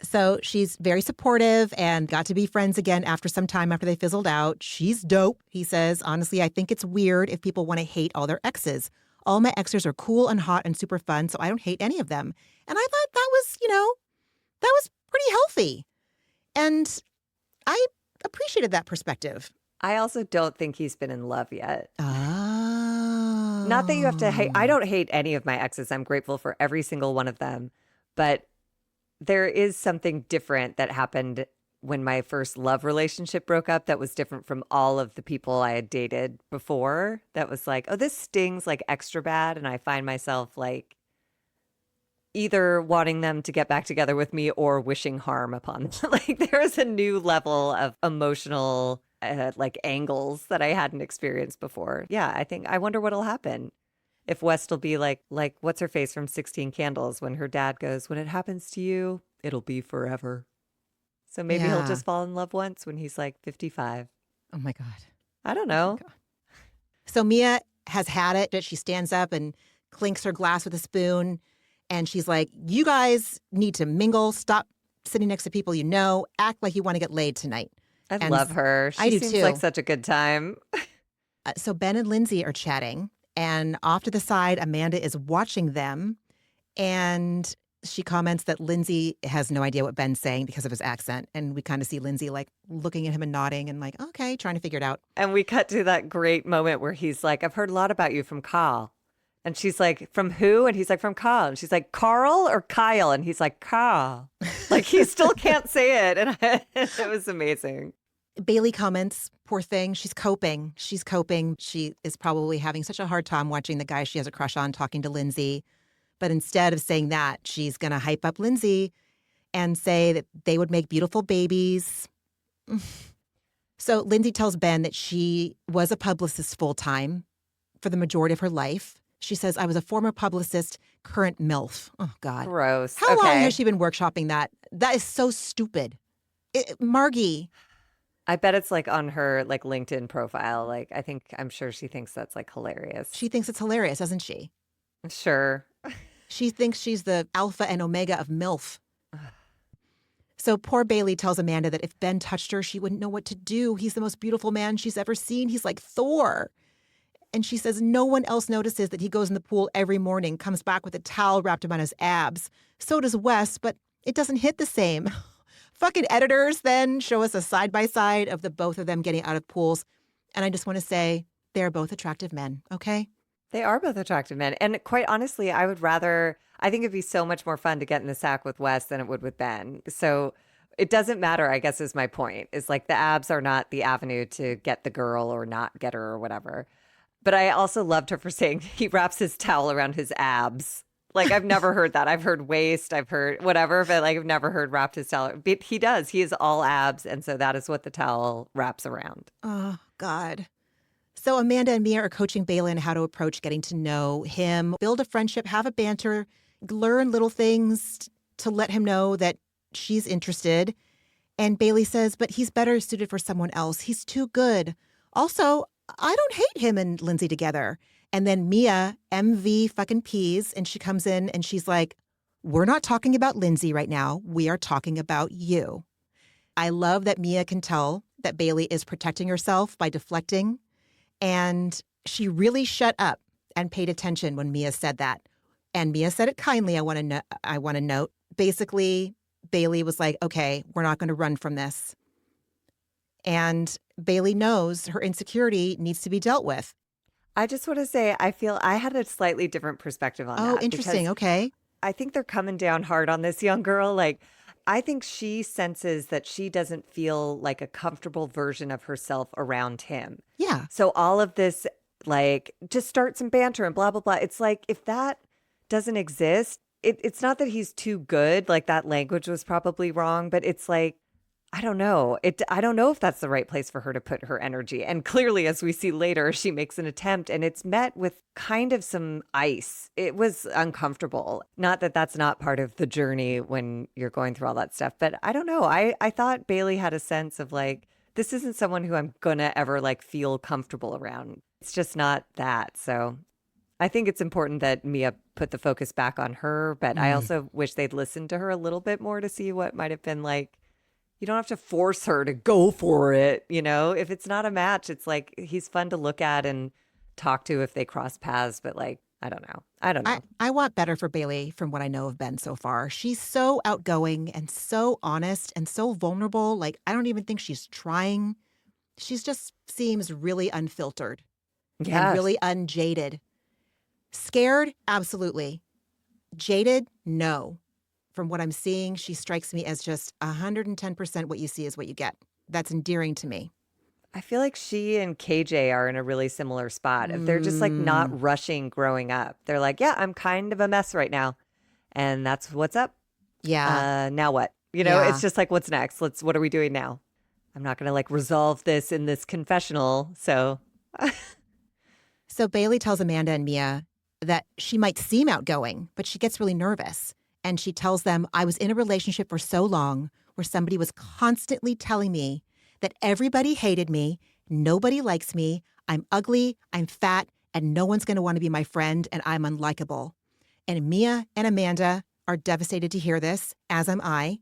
So she's very supportive and got to be friends again after some time after they fizzled out. She's dope, he says. Honestly, I think it's weird if people want to hate all their exes. All my exes are cool and hot and super fun, so I don't hate any of them. And I thought that was, that was pretty healthy. And I appreciated that perspective. I also don't think he's been in love yet. Oh. Not that you have to hate. I don't hate any of my exes. I'm grateful for every single one of them. But there is something different that happened when my first love relationship broke up that was different from all of the people I had dated before. That was like, oh, this stings like extra bad. And I find myself like either wanting them to get back together with me or wishing harm upon them. Like there is a new level of emotional like angles that I hadn't experienced before. Yeah, I wonder what'll happen. if West will be like what's her face from 16 Candles when her dad goes, when it happens to you, it'll be forever. So maybe he'll Yeah. just fall in love once when he's like 55. Oh my God. I don't Oh my know. God. So Mia has had it. She stands up and clinks her glass with a spoon. And she's like, you guys need to mingle. Stop sitting next to people you know. Act like you want to get laid tonight. I And love her. I She do seems like too. such a good time. So Ben and Lindsay are chatting. And off to the side, Amanda is watching them. And she comments that Lindsay has no idea what Ben's saying because of his accent. And we kind of see Lindsay like looking at him and nodding and like, okay, trying to figure it out. And we cut to that great moment where he's like, I've heard a lot about you from Carl. And she's like, from who? And he's like, from Carl. And she's like, Carl or Kyle? And he's like, Carl. Like he still can't say it. And it was amazing. Bailey comments, poor thing, she's coping. She's coping. She is probably having such a hard time watching the guy she has a crush on talking to Lindsay. But instead of saying that, she's going to hype up Lindsay and say that they would make beautiful babies. So Lindsay tells Ben that she was a publicist full time for the majority of her life. She says, I was a former publicist, current MILF. Oh, God. Gross. How long Okay. has she been workshopping that? That is so stupid. Margie. I bet it's like on her like LinkedIn profile. Like I'm sure she thinks that's like hilarious. She thinks it's hilarious, doesn't she? Sure. She thinks she's the alpha and omega of MILF. So poor Bailey tells Amanda that if Ben touched her, she wouldn't know what to do. He's the most beautiful man she's ever seen. He's like Thor. And she says no one else notices that he goes in the pool every morning, comes back with a towel wrapped around his abs. So does Wes, but it doesn't hit the same. Fucking editors then show us a side-by-side of the both of them getting out of pools. And I just want to say they're both attractive men, okay? They are both attractive men. And quite honestly, I think it'd be so much more fun to get in the sack with Wes than it would with Ben. So it doesn't matter, I guess, is my point. Is like the abs are not the avenue to get the girl or not get her or whatever. But I also loved her for saying he wraps his towel around his abs. Like, I've never heard that. I've heard waist, I've heard whatever, but like I've never heard wrapped his towel. But he does. He is all abs. And so that is what the towel wraps around. Oh, God. So Amanda and Mia are coaching Bailey on how to approach getting to know him, build a friendship, have a banter, learn little things to let him know that she's interested. And Bailey says, but he's better suited for someone else. He's too good. Also, I don't hate him and Lindsay together. And then Mia, MV fucking peas, and she comes in and she's like, we're not talking about Lindsay right now. We are talking about you. I love that Mia can tell that Bailey is protecting herself by deflecting. And she really shut up and paid attention when Mia said that. And Mia said it kindly, I want to note. Basically, Bailey was like, okay, we're not going to run from this. And Bailey knows her insecurity needs to be dealt with. I just want to say, I feel I had a slightly different perspective on that. Oh, interesting. Because Okay. I think they're coming down hard on this young girl. Like, I think she senses that she doesn't feel like a comfortable version of herself around him. Yeah. So all of this, like, just start some banter and blah, blah, blah. It's like, if that doesn't exist, it's not that he's too good. Like, that language was probably wrong, but it's like, I don't know. I don't know if that's the right place for her to put her energy. And clearly, as we see later, she makes an attempt and it's met with kind of some ice. It was uncomfortable. Not that that's not part of the journey when you're going through all that stuff. But I don't know. I thought Bailey had a sense of like, this isn't someone who I'm going to ever like feel comfortable around. It's just not that. So I think it's important that Mia put the focus back on her. But I also wish they'd listened to her a little bit more to see what might have been like. You don't have to force her to go for it. You know, if it's not a match, it's like he's fun to look at and talk to if they cross paths. But like, I don't know. I want better for Bailey from what I know of Ben so far. She's so outgoing and so honest and so vulnerable. Like, I don't even think she's trying. She's just seems really unfiltered and really unjaded. Scared? Absolutely. Jaded? No. From what I'm seeing, she strikes me as just 110% what you see is what you get. That's endearing to me. I feel like she and KJ are in a really similar spot. If they're just like not rushing growing up. They're like, yeah, I'm kind of a mess right now. And that's what's up. Yeah. Now what? You know, Yeah. it's just like, what's next? What are we doing now? I'm not going to like resolve this in this confessional. So So Bailey tells Amanda and Mia, that she might seem outgoing, but she gets really nervous. And she tells them, I was in a relationship for so long where somebody was constantly telling me that everybody hated me, nobody likes me, I'm ugly, I'm fat, and no one's going to want to be my friend, and I'm unlikable. And Mia and Amanda are devastated to hear this, as am I.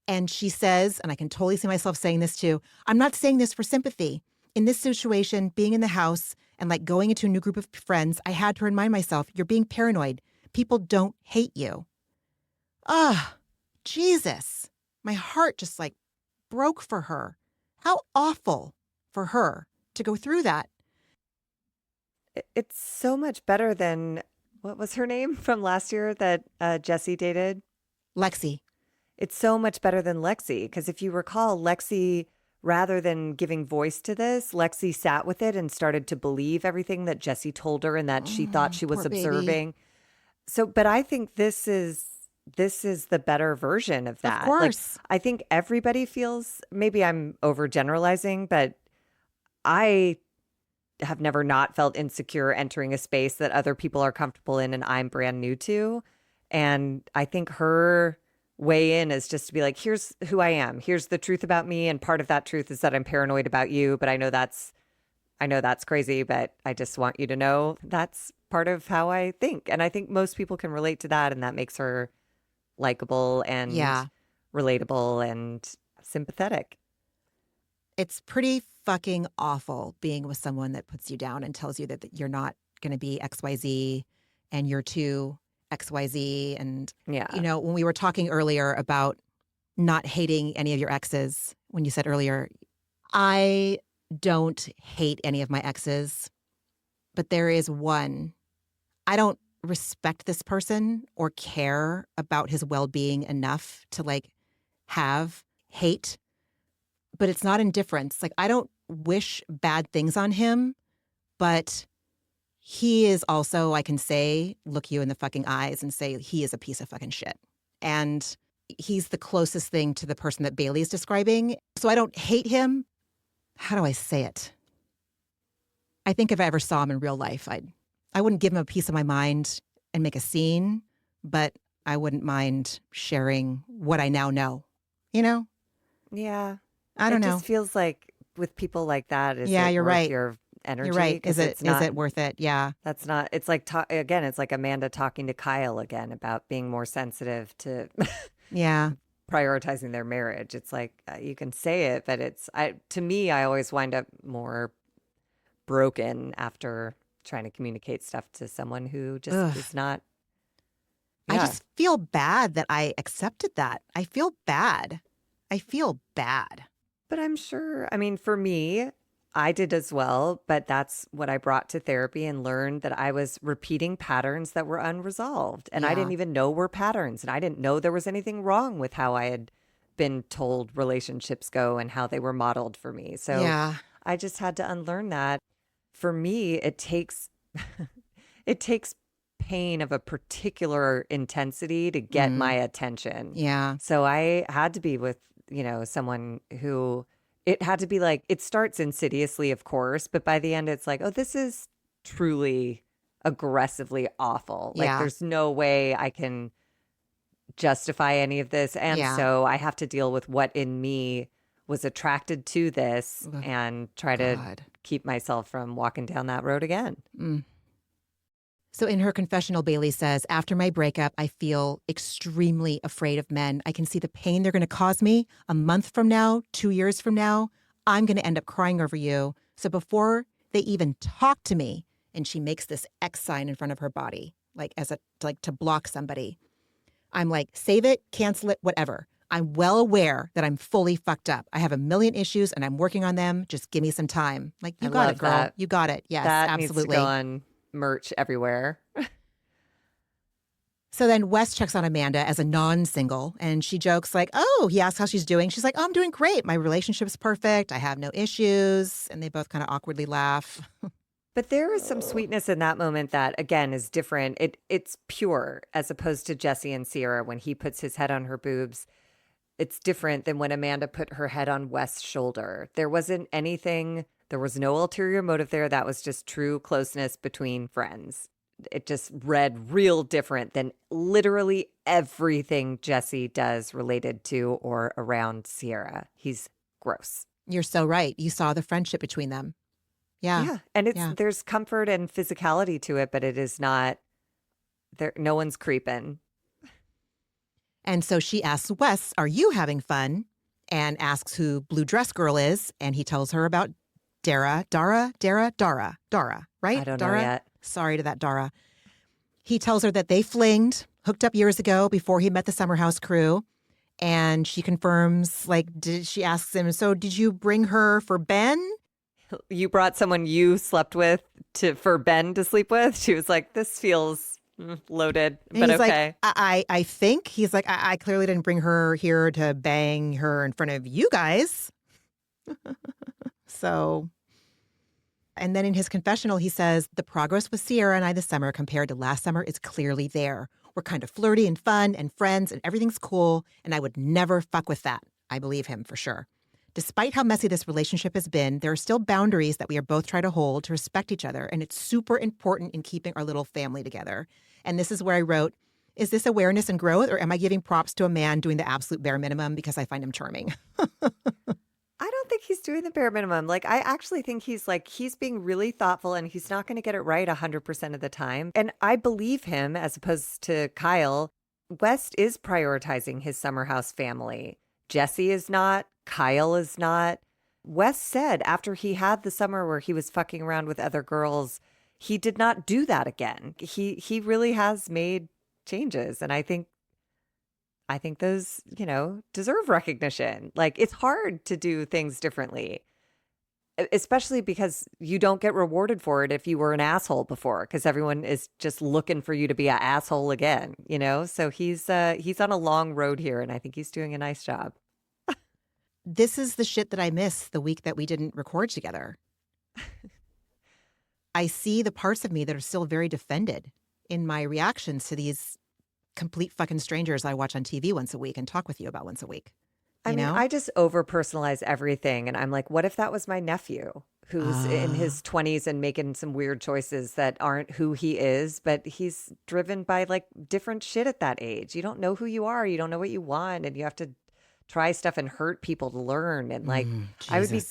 And she says, and I can totally see myself saying this too, I'm not saying this for sympathy. In this situation, being in the house and like going into a new group of friends, I had to remind myself, you're being paranoid. People don't hate you. Ah, Jesus. My heart just like broke for her. How awful for her to go through that. It's so much better than, what was her name from last year that Jesse dated? Lexi. It's so much better than Lexi, because if you recall, Lexi, rather than giving voice to this, Lexi sat with it and started to believe everything that Jesse told her and that she thought she was Poor baby. observing. So, but I think this is the better version of that. Of course. Like, I think everybody feels, maybe I'm overgeneralizing, but I have never not felt insecure entering a space that other people are comfortable in and I'm brand new to. And I think her way in is just to be like, here's who I am. Here's the truth about me. And part of that truth is that I'm paranoid about you, but I know that's crazy, but I just want you to know that's part of how I think. And I think most people can relate to that. And that makes her likable and relatable and sympathetic. It's pretty fucking awful being with someone that puts you down and tells you that you're not going to be XYZ and you're too XYZ. And, you know, when we were talking earlier about not hating any of your exes, when you said earlier, I don't hate any of my exes, but there is one. I don't respect this person or care about his well-being enough to like have hate, but it's not indifference. Like, I don't wish bad things on him, but he is also, I can say, look you in the fucking eyes and say he is a piece of fucking shit. And he's the closest thing to the person that Bailey is describing. So I don't hate him. How do I say it? I think if I ever saw him in real life, I wouldn't give him a piece of my mind and make a scene, but I wouldn't mind sharing what I now know, you know? Yeah. I don't know. It just feels like with people like that, is Yeah, it you're worth right. your energy? You're right. Is It's it not, worth it? Yeah. that's not, it's like, again, it's like Amanda talking to Kyle again about being more sensitive to Yeah. prioritizing their marriage. It's like, you can say it, but to me, I always wind up more broken after trying to communicate stuff to someone who just is not. I just feel bad that I accepted that. I feel bad. But I'm sure, I mean, for me, I did as well, but that's what I brought to therapy and learned that I was repeating patterns that were unresolved. And I didn't even know were patterns. And I didn't know there was anything wrong with how I had been told relationships go and how they were modeled for me. So I just had to unlearn that. For me, it takes pain of a particular intensity to get my attention. Yeah. So I had to be with, someone who, it had to be like, it starts insidiously, of course, but by the end it's like, oh, this is truly aggressively awful. Like there's no way I can justify any of this. And so I have to deal with what in me was attracted to this and try to keep myself from walking down that road again. So in her confessional, Bailey says, after my breakup, I feel extremely afraid of men. I can see the pain they're going to cause me a month from now, 2 years from now. I'm going to end up crying over you. So before they even talk to me, and she makes this X sign in front of her body, like to block somebody. I'm like, save it, cancel it, whatever. I'm well aware that I'm fully fucked up. I have a million issues and I'm working on them. Just give me some time. Like, you got it, girl. That. You got it. Yes, that absolutely. Needs to go on merch everywhere. So then Wes checks on Amanda as a non-single and she jokes like, oh, he asks how she's doing. She's like, oh, I'm doing great. My relationship's perfect. I have no issues. And they both kind of awkwardly laugh. But there is some sweetness in that moment that, again, is different. It's pure as opposed to Jesse and Sierra when he puts his head on her boobs. It's different than when Amanda put her head on Wes' shoulder. There wasn't anything, there was no ulterior motive there. That was just true closeness between friends. it just read real different than literally everything Jesse does related to or around Sierra. He's gross. You're so right. You saw the friendship between them. Yeah. Yeah. And Yeah. there's comfort and physicality to it, but it is not there. No one's creeping. And so she asks Wes, are you having fun? And asks who Blue Dress Girl is. And he tells her about Dara, right? I don't know yet. Sorry to that Dara. He tells her that they flinged, hooked up years ago before he met the Summer House crew. And she confirms, she asks him, so did you bring her for Ben? You brought someone you slept with for Ben to sleep with? She was like, this feels loaded, but he's okay. Like, I think he's like, I clearly didn't bring her here to bang her in front of you guys. So, and then in his confessional, he says, the progress with Sierra and I this summer compared to last summer is clearly there. We're kind of flirty and fun and friends and everything's cool. And I would never fuck with that. I believe him for sure. Despite how messy this relationship has been, there are still boundaries that we are both trying to hold to respect each other. And it's super important in keeping our little family together. And this is where I wrote, is this awareness and growth, or am I giving props to a man doing the absolute bare minimum because I find him charming? I don't think he's doing the bare minimum. Like, I actually think he's being really thoughtful, and he's not going to get it right 100% of the time. And I believe him as opposed to Kyle. West is prioritizing his summer house family. Jesse is not. Kyle is not. West said after he had the summer where he was fucking around with other girls, he did not do that again. He really has made changes. And I think those, deserve recognition. Like, it's hard to do things differently, especially because you don't get rewarded for it if you were an asshole before, because everyone is just looking for you to be an asshole again, So he's on a long road here, and I think he's doing a nice job. This is the shit that I miss the week that we didn't record together. I see the parts of me that are still very defended in my reactions to these complete fucking strangers I watch on TV once a week and talk with you about once a week. I mean, I just over-personalize everything. And I'm like, what if that was my nephew who's in his 20s and making some weird choices that aren't who he is, but he's driven by different shit at that age. You don't know who you are. You don't know what you want. And you have to try stuff and hurt people to learn. And I would be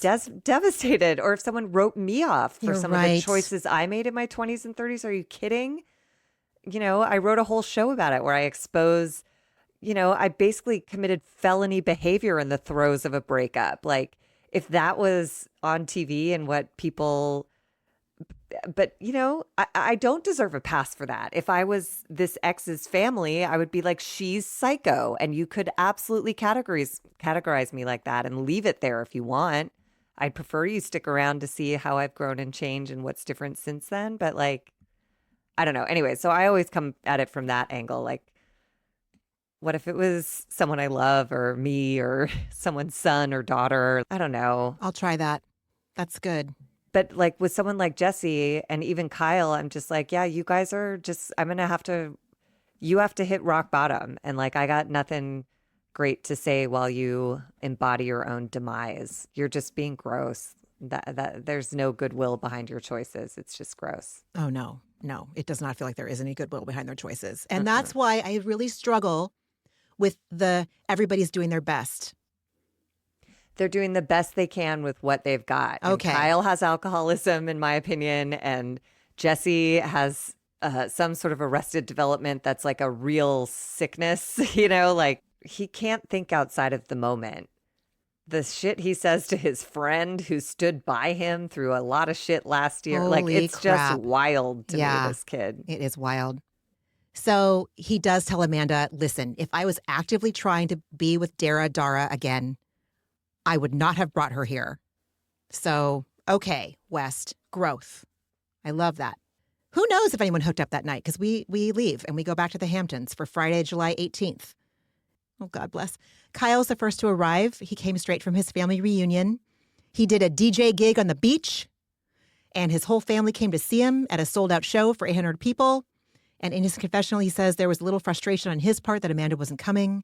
devastated. Or if someone wrote me off for some of the choices I made in my 20s and 30s. Are you kidding? I wrote a whole show about it where I expose, I basically committed felony behavior in the throes of a breakup. Like, if that was on TV and what people, but I don't deserve a pass for that. If I was this ex's family, I would be like, she's psycho. And you could absolutely categorize me like that and leave it there if you want. I'd prefer you stick around to see how I've grown and changed and what's different since then. But I don't know. Anyway, so I always come at it from that angle. Like, what if it was someone I love or me or someone's son or daughter? I don't know. I'll try that. That's good. But with someone like Jesse and even Kyle, I'm just like, yeah, you guys are just, you have to hit rock bottom. And I got nothing great to say while you embody your own demise. You're just being gross. That there's no goodwill behind your choices. It's just gross. Oh, no, it does not feel like there is any goodwill behind their choices. And that's why I really struggle with everybody's doing their best. They're doing the best they can with what they've got. Okay. And Kyle has alcoholism, in my opinion, and Jesse has some sort of arrested development that's like a real sickness, he can't think outside of the moment. The shit he says to his friend who stood by him through a lot of shit last year. Holy it's crap. Just wild to me, this kid. It is wild. So he does tell Amanda, listen, if I was actively trying to be with Dara again, I would not have brought her here. So, okay, West, growth. I love that. Who knows if anyone hooked up that night, because we leave and we go back to the Hamptons for Friday, July 18th. Oh, God bless. Kyle's the first to arrive. He came straight from his family reunion. He did a DJ gig on the beach, and his whole family came to see him at a sold-out show for 800 people. And in his confessional, he says there was a little frustration on his part that Amanda wasn't coming,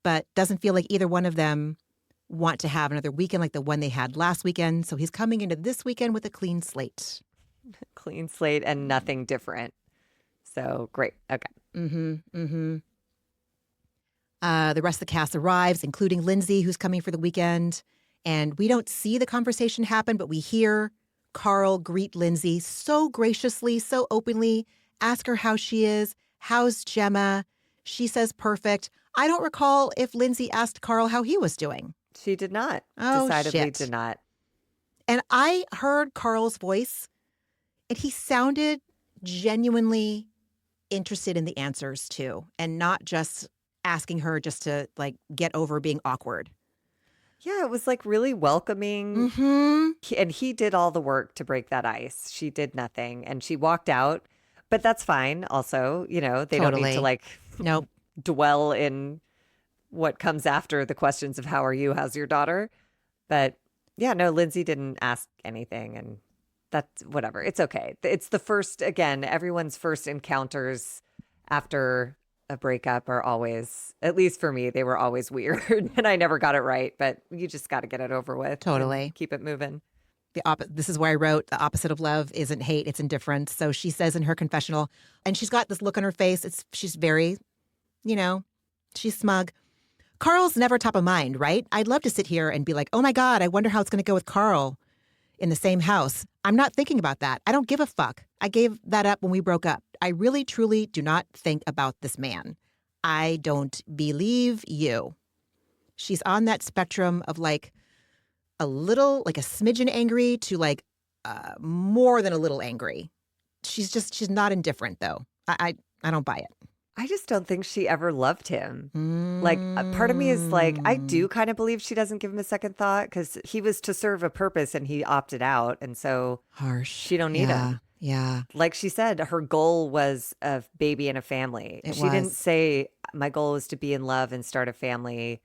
but doesn't feel like either one of them want to have another weekend like the one they had last weekend. So he's coming into this weekend with a clean slate. Clean slate and nothing different. So great. Okay. Mm-hmm. Mm-hmm. The rest of the cast arrives, including Lindsay, who's coming for the weekend. And we don't see the conversation happen, but we hear Carl greet Lindsay so graciously, so openly, ask her how she is. How's Gemma? She says perfect. I don't recall if Lindsay asked Carl how he was doing. She did not. Oh, Decidedly shit. did not. And I heard Carl's voice, and he sounded genuinely interested in the answers too, and not just asking her just to like get over being awkward. Yeah, it was like really welcoming. Mm-hmm. And he did all the work to break that ice. She did nothing and she walked out. But that's fine. Also, they don't need Totally. to like Nope. dwell in what comes after the questions of how are you? How's your daughter? But yeah, no, Lindsay didn't ask anything. And that's whatever. It's okay. It's the first, again, everyone's first encounters after a breakup are always, at least for me, they were always weird. And I never got it right. But you just got to get it over with. Totally. And keep it moving. This is where I wrote the opposite of love isn't hate, it's indifference. So she says in her confessional, and she's got this look on her face. She's very, she's smug. Carl's never top of mind, right? I'd love to sit here and be like, oh my God, I wonder how it's going to go with Carl in the same house. I'm not thinking about that. I don't give a fuck. I gave that up when we broke up. I really, truly do not think about this man. I don't believe you. She's on that spectrum of like a little, like a smidgen angry to like more than a little angry. She's not indifferent though. I don't buy it. I just don't think she ever loved him. Like, part of me is like, I do kind of believe she doesn't give him a second thought because he was to serve a purpose and he opted out. And so Harsh. she don't need him. Yeah. Like she said, her goal was a baby and a family. She didn't say, my goal was to be in love and start a family.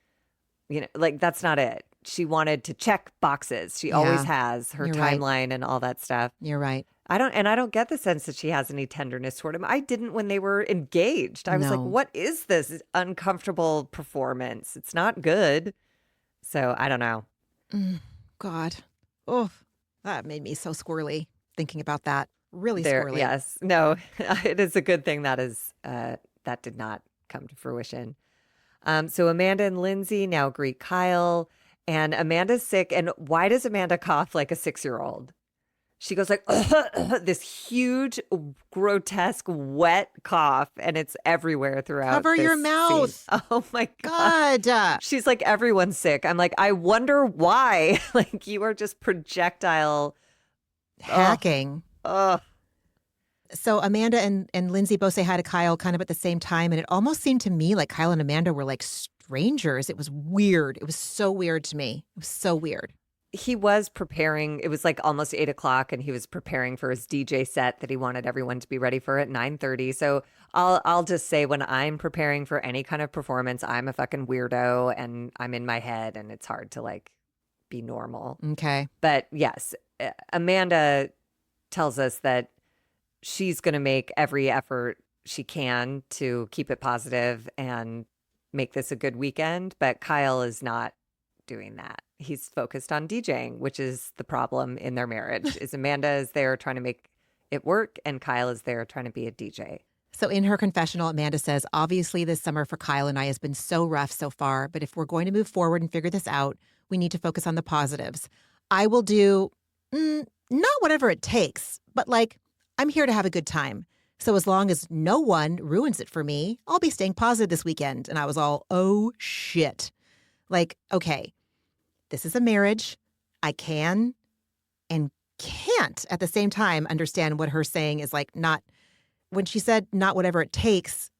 Like that's not it. She wanted to check boxes. She always has her timeline and all that stuff. You're right. I don't get the sense that she has any tenderness toward him. I didn't when they were engaged. I was like, what is this uncomfortable performance? It's not good. So I don't know. God. Oh, that made me so squirrely thinking about that. Really squirrely. Yes. No, it is a good thing that that did not come to fruition. So Amanda and Lindsay now greet Kyle, and Amanda's sick. And why does Amanda cough like a 6-year-old? She goes like this huge, grotesque, wet cough, and it's everywhere throughout. Cover your mouth. Scene. Oh my God. She's like, everyone's sick. I'm like, I wonder why. Like you are just projectile hacking. Ugh. So Amanda and Lindsay both say hi to Kyle kind of at the same time. And it almost seemed to me like Kyle and Amanda were like strangers. It was weird. It was so weird to me. It was so weird. He was preparing. It was like almost 8:00 and he was preparing for his DJ set that he wanted everyone to be ready for at 9:30. So I'll just say when I'm preparing for any kind of performance, I'm a fucking weirdo and I'm in my head and it's hard to like be normal. Okay. But yes, Amanda tells us that she's going to make every effort she can to keep it positive and make this a good weekend. But Kyle is not doing that. He's focused on DJing, which is the problem in their marriage. Is Amanda is there trying to make it work and Kyle is there trying to be a DJ. So in her confessional, Amanda says, obviously this summer for Kyle and I has been so rough so far, but if we're going to move forward and figure this out, we need to focus on the positives. I will do not whatever it takes, but like I'm here to have a good time. So as long as no one ruins it for me, I'll be staying positive this weekend. And I was all, oh shit. Like, okay, this is a marriage. I can and can't at the same time understand what her saying is like not, when she said not whatever it takes,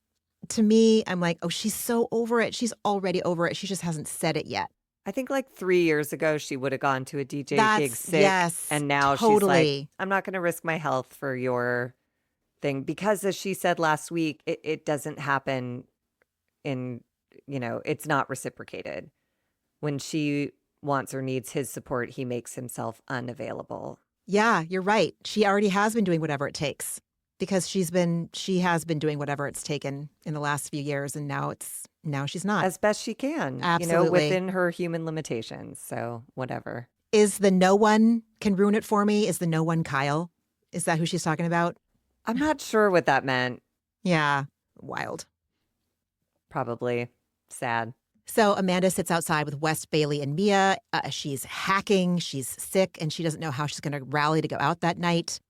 to me, I'm like, oh, she's so over it. She's already over it. She just hasn't said it yet. I think like 3 years ago, she would have gone to a DJ gig sick. Yes, and now totally. She's like, I'm not going to risk my health for your thing. Because as she said last week, it doesn't happen in, it's not reciprocated. When she wants or needs his support, he makes himself unavailable. Yeah, you're right. She already has been doing whatever it takes because she has been doing whatever it's taken in the last few years. And now she's not. As best she can, Absolutely. Within her human limitations. So whatever. Is the no one can ruin it for me? Is the no one Kyle? Is that who she's talking about? I'm not sure what that meant. Yeah. Wild. Probably sad. So Amanda sits outside with West, Bailey, and Mia. She's hacking. She's sick, and she doesn't know how she's going to rally to go out that night.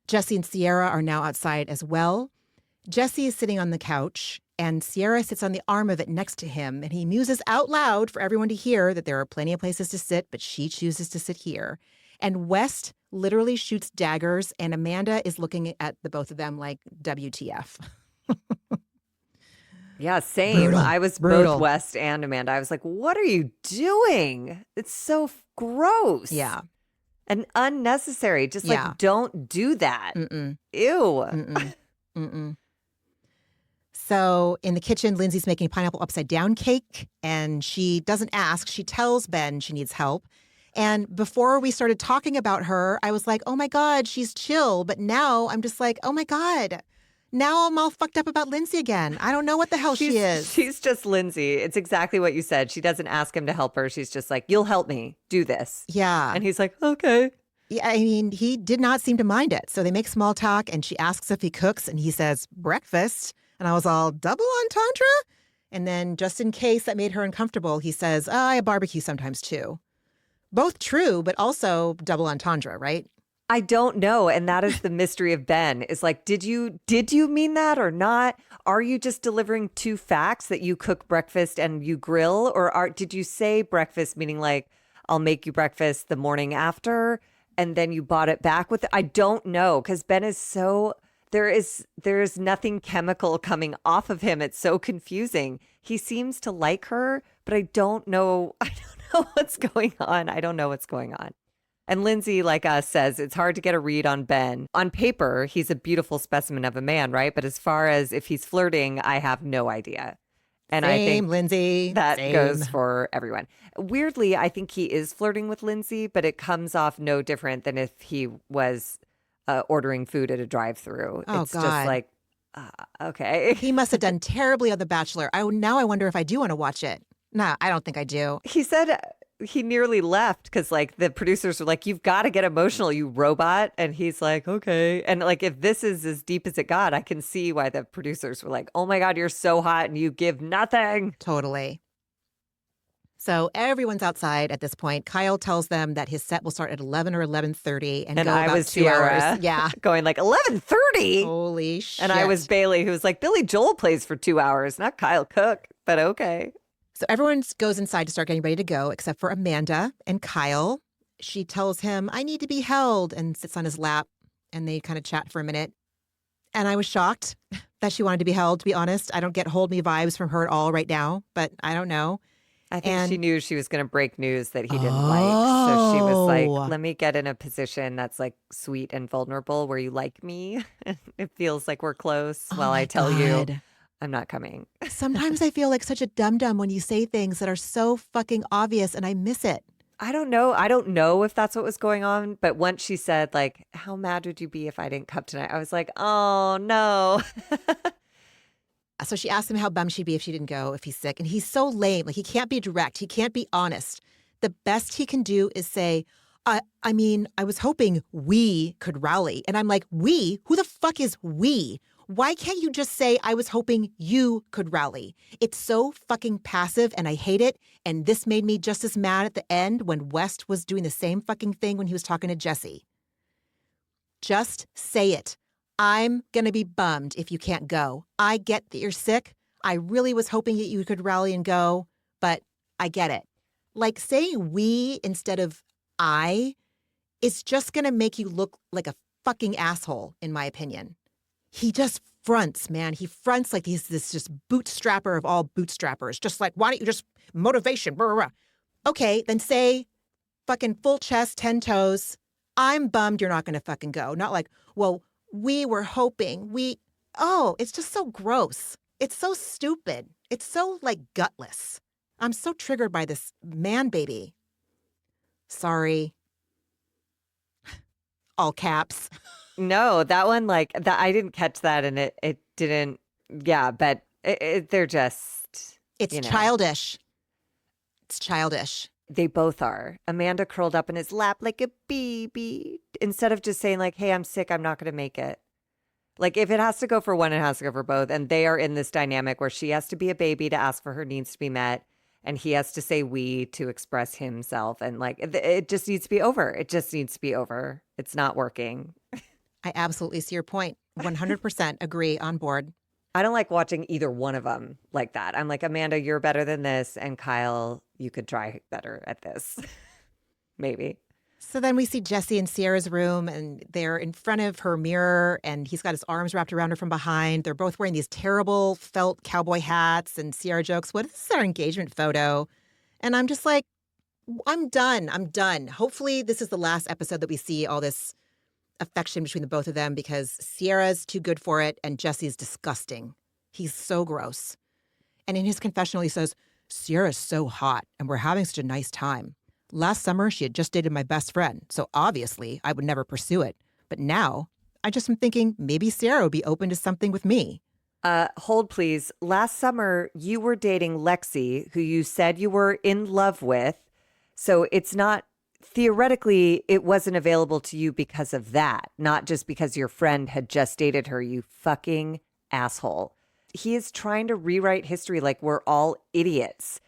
Jesse and Sierra are now outside as well. Jesse is sitting on the couch, and Sierra sits on the arm of it next to him, and he muses out loud for everyone to hear that there are plenty of places to sit, but she chooses to sit here. And West literally shoots daggers, and Amanda is looking at the both of them like, WTF. Yeah, same. Brutal. I was Brutal. both West and Amanda. I was like, what are you doing? It's so gross. Yeah. And unnecessary. Just Yeah. like, don't do that. Mm-mm. Ew. Mm-mm. Mm-mm. So in the kitchen, Lindsay's making pineapple upside down cake, and she doesn't ask. She tells Ben she needs help. And before we started talking about her, I was like, oh my God, she's chill. But now I'm just like, oh my God. Now I'm all fucked up about Lindsay again. I don't know what the hell she is. She's just Lindsay. It's exactly what you said. She doesn't ask him to help her. She's just like, you'll help me do this. Yeah. And he's like, okay. Yeah, I mean, he did not seem to mind it. So they make small talk, and she asks if he cooks, and he says, breakfast. And I was all, double entendre? And then just in case that made her uncomfortable, he says, I barbecue sometimes too. Both true, but also double entendre, right? I don't know. And that is the mystery of Ben, is like, did you mean that or not? Are you just delivering two facts that you cook breakfast and you grill? Or did you say breakfast, meaning like, I'll make you breakfast the morning after, and then you bought it back with it? I don't know, because Ben is so, there is nothing chemical coming off of him. It's so confusing. He seems to like her, but I don't know. I don't know what's going on. I don't know what's going on. And Lindsay, like us, says it's hard to get a read on Ben. On paper, he's a beautiful specimen of a man, right? But as far as if he's flirting, I have no idea. And I think Lindsay. that Same. goes for everyone. Weirdly, I think he is flirting with Lindsay, but it comes off no different than if he was ordering food at a drive-thru. Oh, it's God. just like, okay. He must have done terribly on The Bachelor. Now I wonder if I do want to watch it. No, I don't think I do. He said he nearly left because like the producers were like, you've got to get emotional, you robot. And he's like, okay. And like, if this is as deep as it got, I can see why the producers were like, oh my God, you're so hot and you give nothing. Totally. So everyone's outside at this point. Kyle tells them that his set will start at 11 or 11:30 and go I about was 2 Sierra, hours. Yeah. going like 11:30. Holy shit. And I was Bailey, who was like, Billy Joel plays for 2 hours, not Kyle Cook, but okay. So everyone goes inside to start getting ready to go, except for Amanda and Kyle. She tells him, I need to be held, and sits on his lap. And they kind of chat for a minute. And I was shocked that she wanted to be held, to be honest. I don't get hold me vibes from her at all right now, but I don't know. I think she knew she was going to break news that he didn't like. So she was like, let me get in a position that's like sweet and vulnerable where you like me. It feels like we're close while I tell you I'm not coming. Sometimes I feel like such a dum-dum when you say things that are so fucking obvious and I miss it. I don't know. I don't know if that's what was going on. But once she said like, how mad would you be if I didn't come tonight? I was like, oh no. So she asked him how bummed she'd be if she didn't go, if he's sick. And he's so lame. Like, he can't be direct. He can't be honest. The best he can do is say, I mean, I was hoping we could rally. And I'm like, we? Who the fuck is we? Why can't you just say, I was hoping you could rally? It's so fucking passive and I hate it. And this made me just as mad at the end when West was doing the same fucking thing when he was talking to Jesse. Just say it. I'm going to be bummed if you can't go. I get that you're sick. I really was hoping that you could rally and go, but I get it. Like saying we instead of I is just going to make you look like a fucking asshole, in my opinion. He just fronts, man. He fronts like he's this just bootstrapper of all bootstrappers. Just like, why don't you just motivation? Blah, blah, blah. Okay, then say fucking full chest, 10 toes. I'm bummed you're not going to fucking go. Not like, well, we were hoping it's just so gross. It's so stupid. It's so like gutless. I'm so triggered by this man baby. Sorry. All caps. No, that one, like that, I didn't catch that, and it didn't. Yeah, but they're just. It's childish. It's childish. They both are. Amanda curled up in his lap like a baby instead of just saying like, "Hey, I'm sick. I'm not going to make it." Like, if it has to go for one, it has to go for both. And they are in this dynamic where she has to be a baby to ask for her needs to be met. And he has to say we to express himself. And like, it just needs to be over. It just needs to be over. It's not working. I absolutely see your point. 100% agree, on board. I don't like watching either one of them like that. I'm like, Amanda, you're better than this. And Kyle, you could try better at this. Maybe. So then we see Jesse in Sierra's room, and they're in front of her mirror, and he's got his arms wrapped around her from behind. They're both wearing these terrible felt cowboy hats, and Sierra jokes, "What is this, our engagement photo?" And I'm just like, I'm done. I'm done. Hopefully this is the last episode that we see all this affection between the both of them, because Sierra's too good for it, and Jesse's disgusting. He's so gross. And in his confessional, he says, "Sierra's so hot, and we're having such a nice time. Last summer, she had just dated my best friend, so obviously I would never pursue it. But now, I just am thinking maybe Sierra would be open to something with me." Hold, please. Last summer, you were dating Lexi, who you said you were in love with. So it's not, theoretically, it wasn't available to you because of that, not just because your friend had just dated her, you fucking asshole. He is trying to rewrite history like we're all idiots.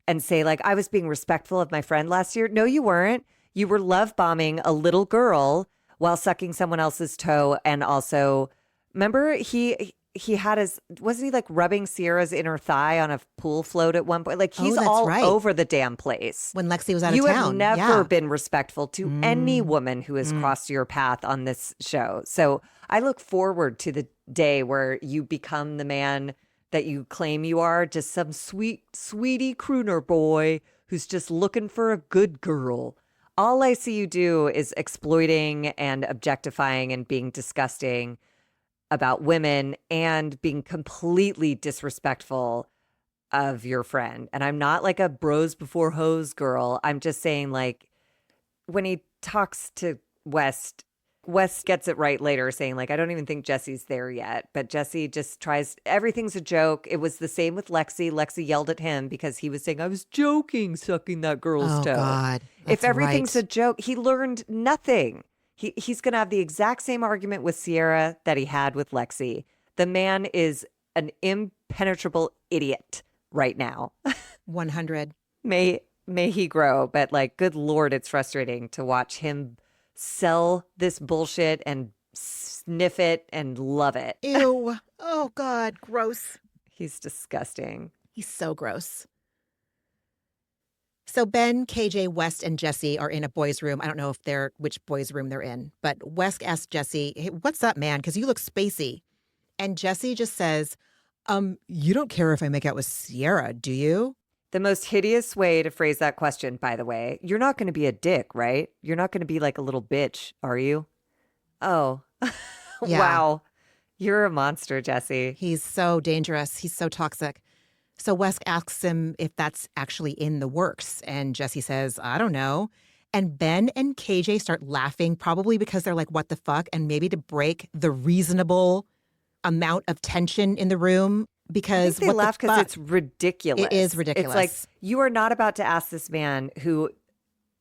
And say, like, I was being respectful of my friend last year. No, you weren't. You were love bombing a little girl while sucking someone else's toe. And also, remember, he had his, wasn't he like rubbing Sierra's inner thigh on a pool float at one point? Like, he's that's all right. over the damn place. When Lexi was out of You town. have never Yeah. been respectful to any woman who has crossed your path on this show. So I look forward to the day where you become the man that you claim you are, just some sweetie crooner boy who's just looking for a good girl. All I see you do is exploiting and objectifying and being disgusting about women and being completely disrespectful of your friend. And I'm not like a bros before hoes girl. I'm just saying, like, when he talks to West gets it right later, saying, like, I don't even think Jesse's there yet. But Jesse just tries, everything's a joke. It was the same with Lexi. Lexi yelled at him because he was saying, I was joking, sucking that girl's toe. God. If everything's right. a joke, he learned nothing. He's going to have the exact same argument with Sierra that he had with Lexi. The man is an impenetrable idiot right now. 100. May he grow. But, like, good Lord, it's frustrating to watch him sell this bullshit and sniff it and love it. Ew. Oh, God. Gross. He's disgusting. He's so gross. So Ben, KJ, West, and Jesse are in a boys' room. I don't know which boys' room they're in, but West asks Jesse, "Hey, what's up, man? Because you look spacey." And Jesse just says, "You don't care if I make out with Sierra, do you?" The most hideous way to phrase that question, by the way. You're not going to be a dick, right? You're not going to be like a little bitch, are you? Oh, Yeah. Wow. You're a monster, Jesse. He's so dangerous. He's so toxic. So West asks him if that's actually in the works. And Jesse says, "I don't know." And Ben and KJ start laughing, probably because they're like, what the fuck? And maybe to break the reasonable amount of tension in the room. Because I think they what laugh the because fuck? it's ridiculous. It is ridiculous. It's like, you are not about to ask this man who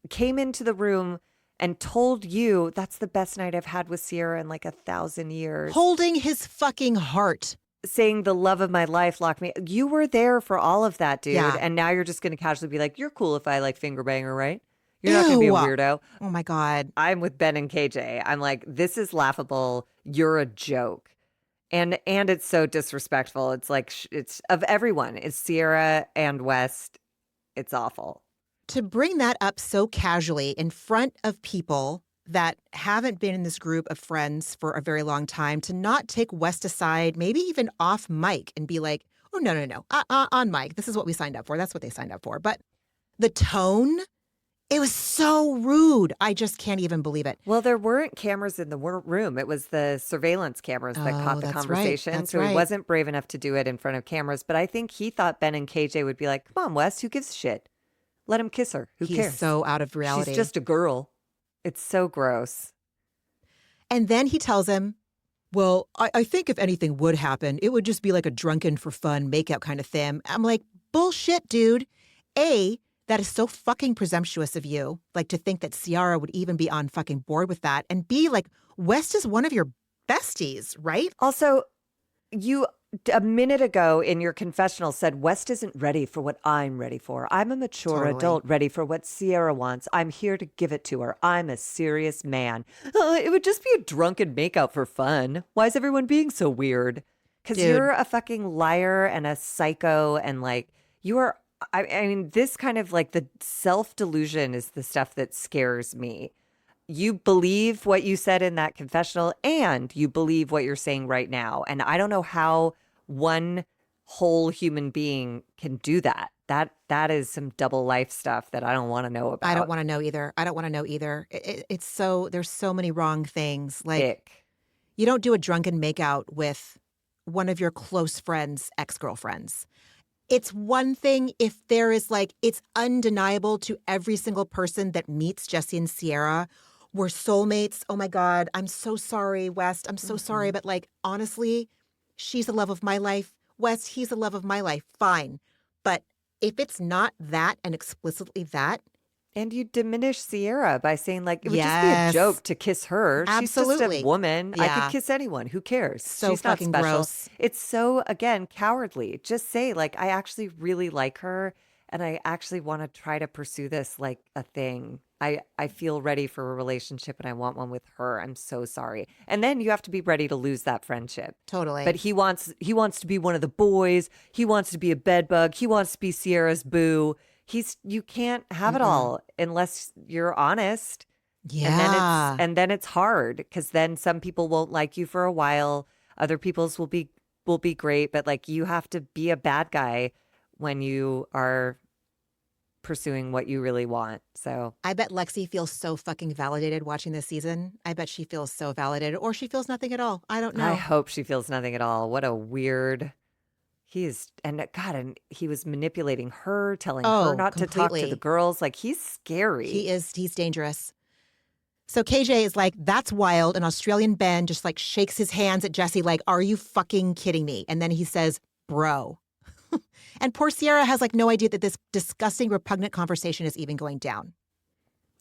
came into the room and told you that's the best night I've had with Sierra in like 1,000 years. Holding his fucking heart. Saying the love of my life locked me. You were there for all of that, dude. Yeah. And now you're just going to casually be like, you're cool if I like finger bang her, right? You're not going to be a Ew. weirdo. Oh my God. I'm with Ben and KJ. I'm like, this is laughable. You're a joke. And it's so disrespectful. It's like, it's of everyone. It's Sierra and West. It's awful. To bring that up so casually in front of people that haven't been in this group of friends for a very long time, to not take West aside, maybe even off mic and be like, "Oh, no. On mic. This is what we signed up for. That's what they signed up for." But the tone, it was so rude. I just can't even believe it. Well, there weren't cameras in the room. It was the surveillance cameras that caught the That's right. conversation. That's So right. he wasn't brave enough to do it in front of cameras. But I think he thought Ben and KJ would be like, come on, Wes, who gives a shit? Let him kiss her. Who He's cares? so out of reality. She's just a girl. It's so gross. And then he tells him, "Well, I think if anything would happen, it would just be like a drunken for fun makeout kind of thing." I'm like, bullshit, dude. A, that is so fucking presumptuous of you, like to think that Ciara would even be on fucking board with that. And B, like, West is one of your besties, right? Also, you a minute ago in your confessional said West isn't ready for what I'm ready for. I'm a mature Totally. adult ready for what Sierra wants. I'm here to give it to her. I'm a serious man. It would just be a drunken makeout for fun. Why is everyone being so weird? Because Dude. you're a fucking liar and a psycho, and like you are. I mean, this kind of like the self delusion is the stuff that scares me. You believe what you said in that confessional and you believe what you're saying right now. And I don't know how one whole human being can do that. That is some double life stuff that I don't want to know about. I don't want to know either. I don't want to know either. It's so, there's so many wrong things. Like, Ick. you don't do a drunken makeout with one of your close friends' ex-girlfriends. It's one thing if there is like, it's undeniable to every single person that meets Jesse and Sierra. We're soulmates. Oh my God. I'm so sorry, West. I'm so sorry. But like, honestly, she's the love of my life. West, he's the love of my life. Fine. But if it's not that and explicitly that. And you diminish Sierra by saying like, it would just Yes. be a joke to kiss her. She's just Absolutely. a woman. I Yeah. could kiss anyone. Who cares? So She's not fucking special. gross. It's so, again, cowardly. Just say like, I actually really like her and I actually want to try to pursue this like a thing. I feel ready for a relationship and I want one with her. I'm so sorry. And then you have to be ready to lose that friendship. Totally. But he wants to be one of the boys. He wants to be a bedbug. He wants to be Sierra's boo. You can't have it all unless you're honest. Yeah. And then it's hard because then some people won't like you for a while. Other people's will be great, but like you have to be a bad guy when you are pursuing what you really want. So I bet Lexi feels so fucking validated watching this season. I bet she feels so validated, or she feels nothing at all. I don't know. I hope she feels nothing at all. What a weird. And he was manipulating her, telling her not to talk to completely. the girls. Like he's scary. He's dangerous. So KJ is like, that's wild. And Australian Ben just like shakes his hands at Jesse like, are you fucking kidding me? And then he says, bro. And poor Sierra has like no idea that this disgusting, repugnant conversation is even going down.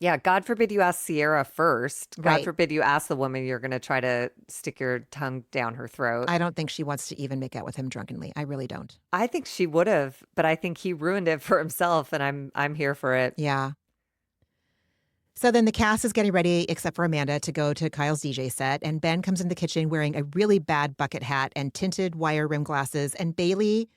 Yeah, God forbid you ask Sierra first. God Right. forbid you ask the woman you're going to try to stick your tongue down her throat. I don't think she wants to even make out with him drunkenly. I really don't. I think she would have, but I think he ruined it for himself, and I'm here for it. Yeah. So then the cast is getting ready, except for Amanda, to go to Kyle's DJ set. And Ben comes in the kitchen wearing a really bad bucket hat and tinted wire rim glasses. And Bailey,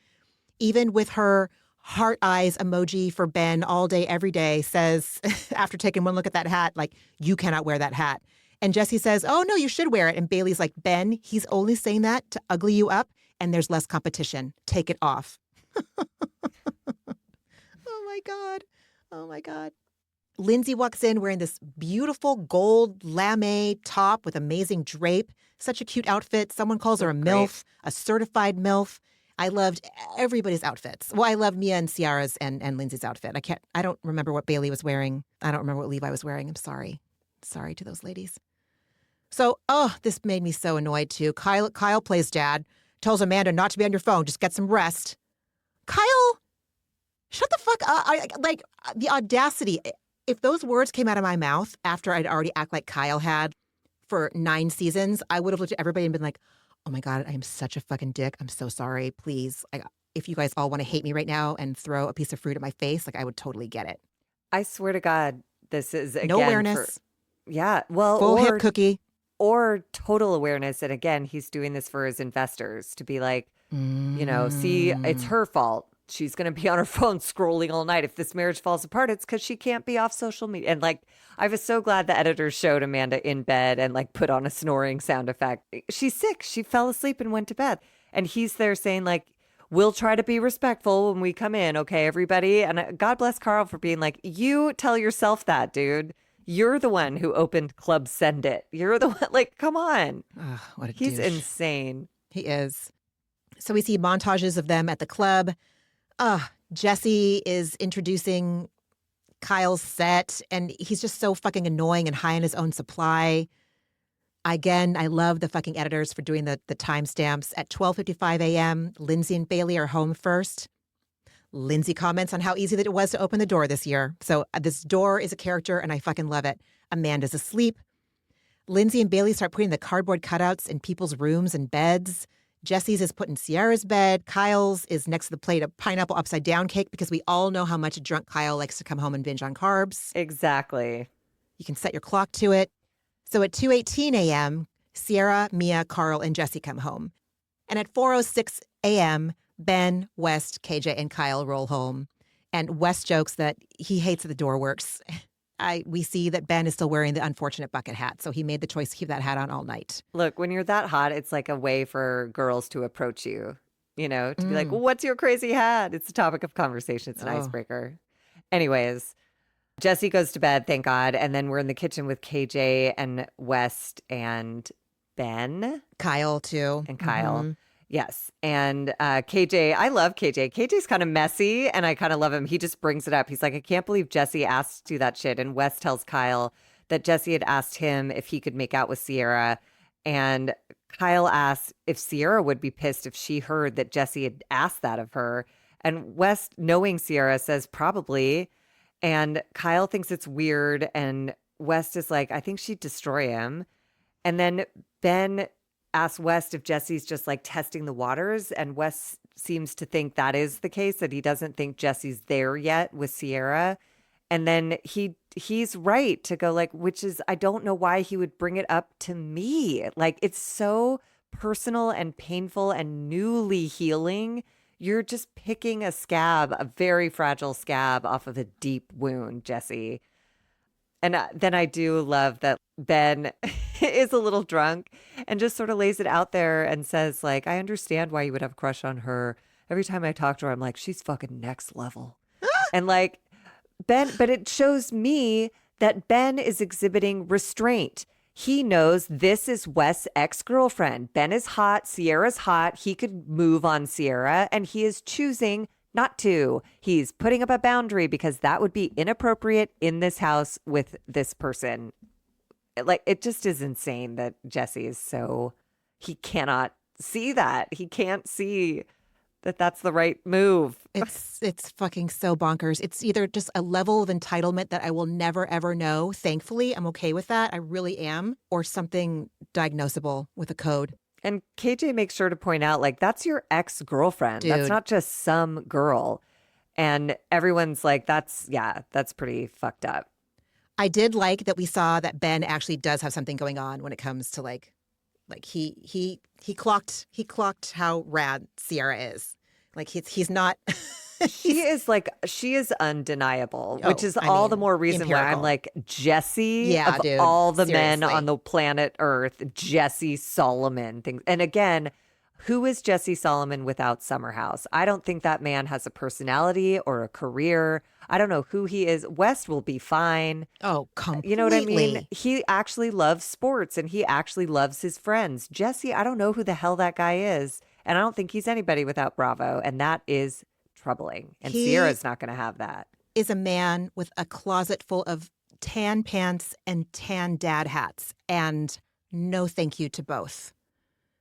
even with her heart eyes emoji for Ben all day, every day, says, after taking one look at that hat, like, you cannot wear that hat. And Jesse says, oh, no, you should wear it. And Bailey's like, Ben, he's only saying that to ugly you up, and there's less competition. Take it off. Oh, my God. Oh, my God. Lindsay walks in wearing this beautiful gold lame top with amazing drape. Such a cute outfit. Someone calls her a MILF, a certified MILF. I loved everybody's outfits. Well, I love Mia and Ciara's and Lindsay's outfit. I don't remember what Bailey was wearing. I don't remember what Levi was wearing. I'm sorry. Sorry to those ladies. So, this made me so annoyed too. Kyle plays dad, tells Amanda not to be on your phone, just get some rest. Kyle, shut the fuck up. Like the audacity. If those words came out of my mouth after I'd already act like Kyle had for 9 seasons, I would have looked at everybody and been like, oh my God, I am such a fucking dick. I'm so sorry. Please. If you guys all want to hate me right now and throw a piece of fruit at my face, like I would totally get it. I swear to God, this is again No awareness. Well, Full hip cookie. or total awareness. And again, he's doing this for his investors to be like, see, it's her fault. She's going to be on her phone scrolling all night. If this marriage falls apart, it's because she can't be off social media. And like, I was so glad the editors showed Amanda in bed and like put on a snoring sound effect. She's sick. She fell asleep and went to bed. And he's there saying like, we'll try to be respectful when we come in. Okay, everybody. And God bless Carl for being like, you tell yourself that, dude. You're the one who opened Club Send It. You're the one, like, come on. Ugh, what a He's douche. insane. He is. So we see montages of them at the club. Jesse is introducing Kyle's set, and he's just so fucking annoying and high on his own supply. Again, I love the fucking editors for doing the timestamps. At 12:55 a.m., Lindsay and Bailey are home first. Lindsay comments on how easy that it was to open the door this year. So this door is a character, and I fucking love it. Amanda's asleep. Lindsay and Bailey start putting the cardboard cutouts in people's rooms and beds. Jesse's is put in Sierra's bed. Kyle's is next to the plate of pineapple upside down cake because we all know how much a drunk Kyle likes to come home and binge on carbs. Exactly. You can set your clock to it. So at 2:18 a.m., Sierra, Mia, Carl, and Jesse come home. And at 4:06 a.m., Ben, West, KJ, and Kyle roll home. And West jokes that he hates that the door works. We see that Ben is still wearing the unfortunate bucket hat, so he made the choice to keep that hat on all night. Look, when you're that hot, it's like a way for girls to approach you, to be like, well, what's your crazy hat? It's a topic of conversation. It's an icebreaker. Anyways, Jesse goes to bed, thank God. And then we're in the kitchen with KJ and West and Ben. Kyle, too. And Kyle. Yes. And KJ, I love KJ. KJ's kind of messy and I kind of love him. He just brings it up. He's like, I can't believe Jesse asked you that shit. And Wes tells Kyle that Jesse had asked him if he could make out with Sierra. And Kyle asked if Sierra would be pissed if she heard that Jesse had asked that of her. And Wes, knowing Sierra, says probably. And Kyle thinks it's weird. And West is like, I think she'd destroy him. And then Ben asks West if Jesse's just like testing the waters. And West seems to think that is the case, that he doesn't think Jesse's there yet with Sierra. And then he's right to go like, which is, I don't know why he would bring it up to me. Like, it's so personal and painful and newly healing. You're just picking a scab, a very fragile scab off of a deep wound, Jesse. And then I do love that Ben is a little drunk and just sort of lays it out there and says, like, I understand why you would have a crush on her. Every time I talk to her, I'm like, she's fucking next level. And like, Ben, but it shows me that Ben is exhibiting restraint. He knows this is Wes' ex-girlfriend. Ben is hot. Sierra's hot. He could move on Sierra, and he is choosing not to. He's putting up a boundary because that would be inappropriate in this house with this person. Like, it just is insane that Jesse is so, he cannot see that. He can't see that that's the right move. It's fucking so bonkers. It's either just a level of entitlement that I will never, ever know. Thankfully, I'm okay with that. I really am. Or something diagnosable with a code. And KJ makes sure to point out, like, that's your ex-girlfriend. Dude. That's not just some girl. And everyone's like, that's pretty fucked up. I did like that we saw that Ben actually does have something going on when it comes to like he clocked how rad Sierra is. Like he's not. She is undeniable, Oh, which is I all mean, the more reason why I'm empirical. like, Jesse, Yeah, of dude, all the men seriously. on the planet Earth, Jesse Solomon things. And again, who is Jesse Solomon without Summer House? I don't think that man has a personality or a career. I don't know who he is. West will be fine. Oh, completely. You know what I mean? He actually loves sports and he actually loves his friends. Jesse, I don't know who the hell that guy is. And I don't think he's anybody without Bravo. And that is troubling. And Sierra's not going to have that. Is a man with a closet full of tan pants and tan dad hats. And no thank you to both.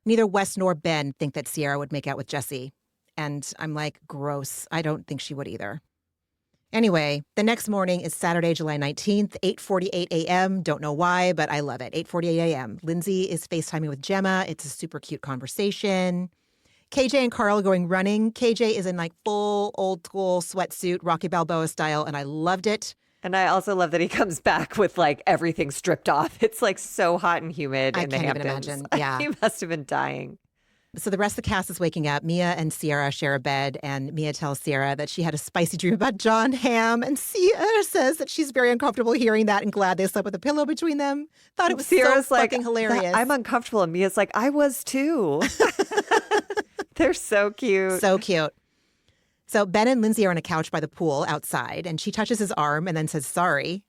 Neither Wes nor Ben think that Sierra would make out with Jesse. And I'm like, gross. I don't think she would either. Anyway, the next morning is Saturday, July 19th, 8:48 a.m. Don't know why, but I love it. 8:48 a.m. Lindsay is FaceTiming with Gemma. It's a super cute conversation. KJ and Carl are going running. KJ is in like full old school sweatsuit, Rocky Balboa style, and I loved it. And I also love that he comes back with like everything stripped off. It's like so hot and humid in the can't even Hamptons. imagine. Yeah. He must have been dying. So the rest of the cast is waking up. Mia and Sierra share a bed, and Mia tells Sierra that she had a spicy dream about John Hamm, and Sierra says that she's very uncomfortable hearing that and glad they slept with a pillow between them. Thought it was Sierra's so like, fucking hilarious. I'm uncomfortable. And Mia's like, I was too. They're so cute. So cute. So Ben and Lindsay are on a couch by the pool outside, and she touches his arm and then says, sorry.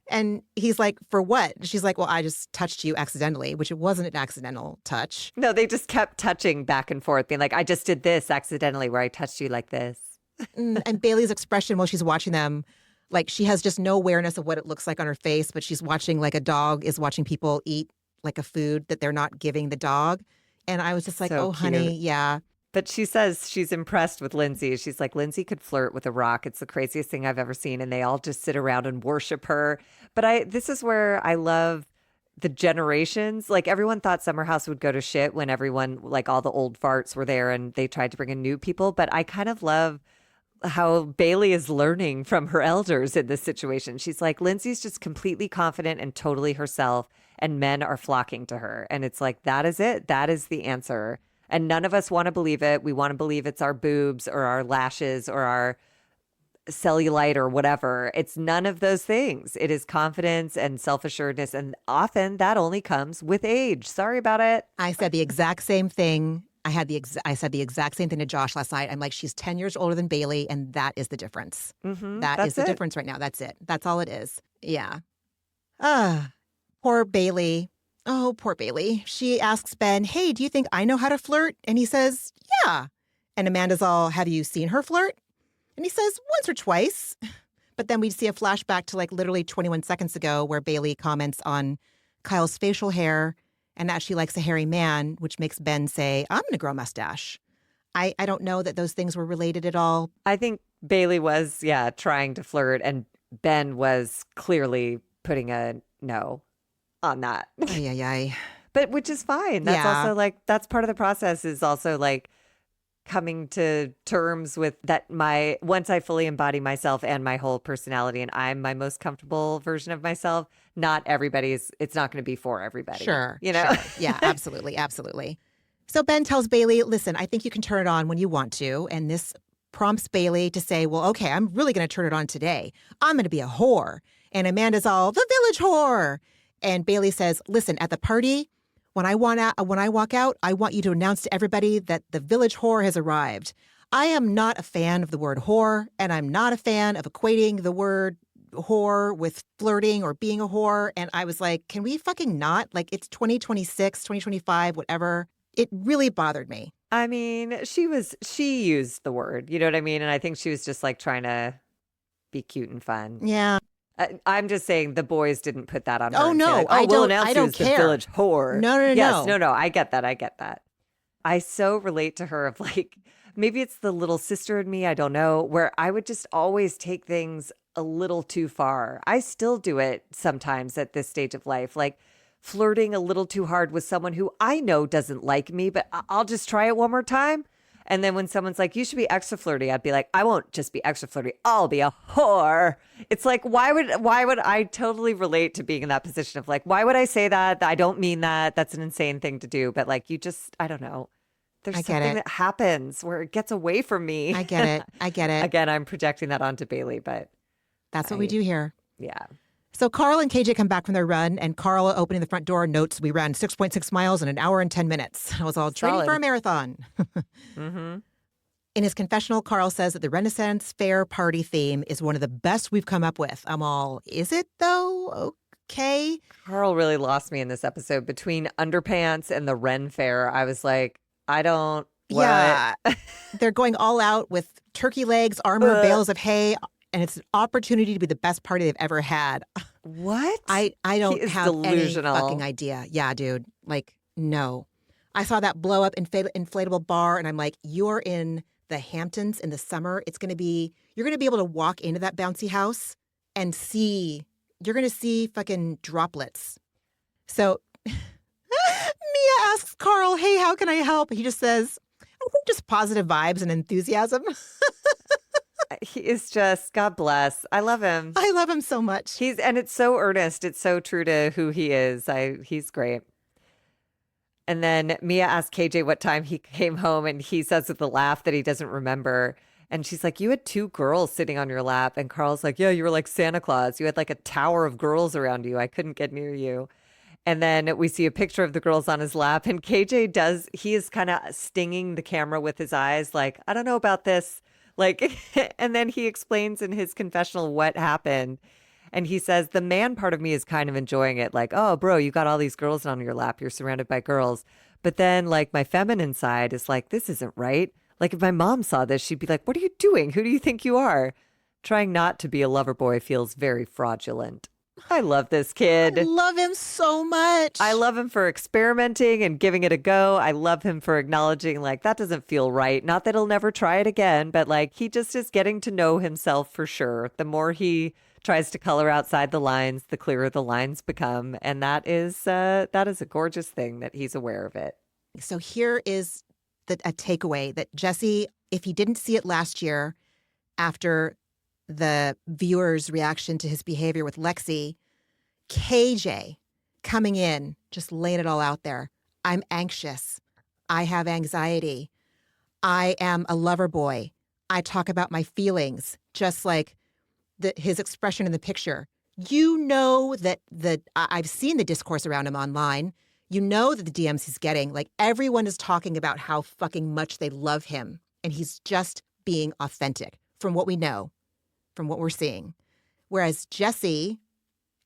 And he's like, for what? She's like, well, I just touched you accidentally, which it wasn't an accidental touch. No, they just kept touching back and forth, being like, I just did this accidentally where I touched you like this. And Bailey's expression while she's watching them, like she has just no awareness of what it looks like on her face, but she's watching like a dog is watching people eat like a food that they're not giving the dog. And I was just like, So oh, honey, cute. yeah. But she says she's impressed with Lindsay. She's like, Lindsay could flirt with a rock. It's the craziest thing I've ever seen. And they all just sit around and worship her. But this is where I love the generations, like everyone thought Summer House would go to shit when everyone, like all the old farts were there and they tried to bring in new people. But I kind of love how Bailey is learning from her elders in this situation. She's like, Lindsay's just completely confident and totally herself, and men are flocking to her. And it's like, that is it. That is the answer. And none of us want to believe it. We want to believe it's our boobs or our lashes or our cellulite or whatever. It's none of those things. It is confidence and self-assuredness. And often that only comes with age. Sorry about it. I said the exact same thing. I said the exact same thing to Josh last night. I'm like, she's 10 years older than Bailey, and that is the difference. That is the difference right now. That's it. That's all it is. Yeah. Poor Bailey. Oh, poor Bailey. She asks Ben, hey, do you think I know how to flirt? And he says, yeah. And Amanda's all, have you seen her flirt? And he says, once or twice. But then we see a flashback to like literally 21 seconds ago where Bailey comments on Kyle's facial hair and that she likes a hairy man, which makes Ben say, I'm going to grow a mustache. I don't know that those things were related at all. I think Bailey was, trying to flirt, and Ben was clearly putting a no on that. Ay. But which is fine. That's also like, that's part of the process, is also like coming to terms with that once I fully embody myself and my whole personality and I'm my most comfortable version of myself, it's not going to be for everybody. Sure. Sure. Yeah, absolutely. Absolutely. So Ben tells Bailey, listen, I think you can turn it on when you want to. And this prompts Bailey to say, well, okay, I'm really going to turn it on today. I'm going to be a whore. And Amanda's all, the village whore. And Bailey says, listen, at the party, when I walk out, I want you to announce to everybody that the village whore has arrived. I am not a fan of the word whore, and I'm not a fan of equating the word whore with flirting or being a whore. And I was like, can we fucking not? Like, it's 2026, 2025, whatever. It really bothered me. I mean, she used the word, you know what I mean? And I think she was just like trying to be cute and fun. Yeah. I'm just saying the boys didn't put that on her. Oh, and say, no, like, I we'll don't- announce I you don't as care. the village whore. No. I get that. I so relate to her of like, maybe it's the little sister in me, I don't know, where I would just always take things a little too far. I still do it sometimes at this stage of life, like flirting a little too hard with someone who I know doesn't like me, but I'll just try it one more time. And then when someone's like, you should be extra flirty, I'd be like, I won't just be extra flirty, I'll be a whore. It's like, why would I totally relate to being in that position of like, why would I say that? I don't mean that. That's an insane thing to do. But like, I don't know. There's something that happens where it gets away from me. I get it. Again, I'm projecting that onto Bailey, but That's what we do here. Yeah. So Carl and KJ come back from their run, and Carl, opening the front door, notes we ran 6.6 miles in an hour and 10 minutes. I was all training Solid. for a marathon. Mm-hmm. In his confessional, Carl says that the Renaissance Fair party theme is one of the best we've come up with. I'm all, is it though? Okay. Carl really lost me in this episode. Between underpants and the Ren Fair, I was like, what? Yeah. They're going all out with turkey legs, armor, bales of hay, and it's an opportunity to be the best party they've ever had. What? I don't have delusional. any fucking idea. Yeah, dude. Like, no. I saw that blow up inflatable bar, and I'm like, you're in the Hamptons in the summer. You're going to be able to walk into that bouncy house and you're going to see fucking droplets. So Mia asks Carl, hey, how can I help? He just says, I think just positive vibes and enthusiasm. He is just, God bless. I love him. I love him so much. And it's so earnest. It's so true to who he is. He's great. And then Mia asked KJ what time he came home, and he says with a laugh that he doesn't remember. And she's like, you had 2 girls sitting on your lap. And Carl's like, yeah, you were like Santa Claus. You had like a tower of girls around you. I couldn't get near you. And then we see a picture of the girls on his lap, and KJ he is kind of stinging the camera with his eyes like, I don't know about this. Like, and then he explains in his confessional what happened. And he says, the man part of me is kind of enjoying it. Like, oh, bro, you got all these girls on your lap. You're surrounded by girls. But then like my feminine side is like, this isn't right. Like if my mom saw this, she'd be like, what are you doing? Who do you think you are? Trying not to be a lover boy feels very fraudulent. I love this I kid. love him so much. I love him for experimenting and giving it a go. I love him for acknowledging, like, that doesn't feel right. Not that he'll never try it again, but like, he just is getting to know himself for sure. The more he tries to color outside the lines, the clearer the lines become. And that is a gorgeous thing that he's aware of it. So here is a takeaway that Jesse, if he didn't see it last year after the viewers' reaction to his behavior with Lexi, KJ coming in, just laying it all out there. I'm anxious. I have anxiety. I am a lover boy. I talk about my feelings, just like his expression in the picture. You know that I've seen the discourse around him online. You know that the DMs he's getting, like everyone is talking about how fucking much they love him. And he's just being authentic from what we know, from what we're seeing. Whereas Jesse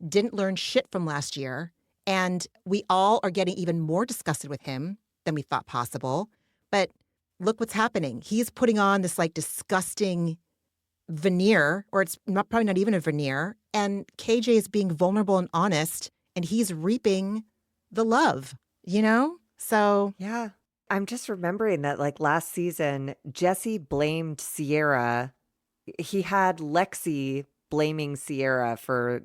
didn't learn shit from last year. And we all are getting even more disgusted with him than we thought possible. But look what's happening. He's putting on this like disgusting veneer, or it's probably not even a veneer. And KJ is being vulnerable and honest, and he's reaping the love, you know? So yeah. I'm just remembering that like last season, Jesse blamed Sierra. He had Lexi blaming Sierra for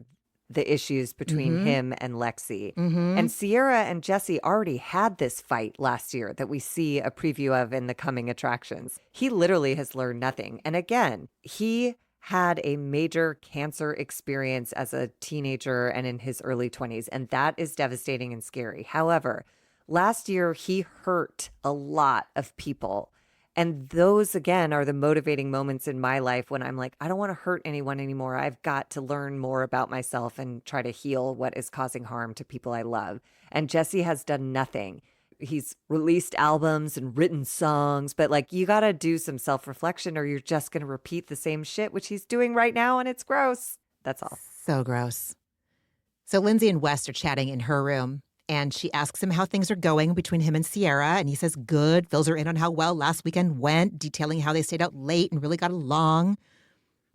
the issues between him and Lexi. And Sierra and Jesse already had this fight last year that we see a preview of in the coming attractions. He literally has learned nothing. And again, he had a major cancer experience as a teenager and in his early 20s, and that is devastating and scary. However, last year he hurt a lot of people. And those, again, are the motivating moments in my life when I'm like, I don't want to hurt anyone anymore. I've got to learn more about myself and try to heal what is causing harm to people I love. And Jesse has done nothing. He's released albums and written songs, but like, you got to do some self-reflection or you're just going to repeat the same shit, which he's doing right now. And it's gross. That's all. So gross. So Lindsay and West are chatting in her room. And she asks him how things are going between him and Sierra. And he says, good, fills her in on how well last weekend went, detailing how they stayed out late and really got along.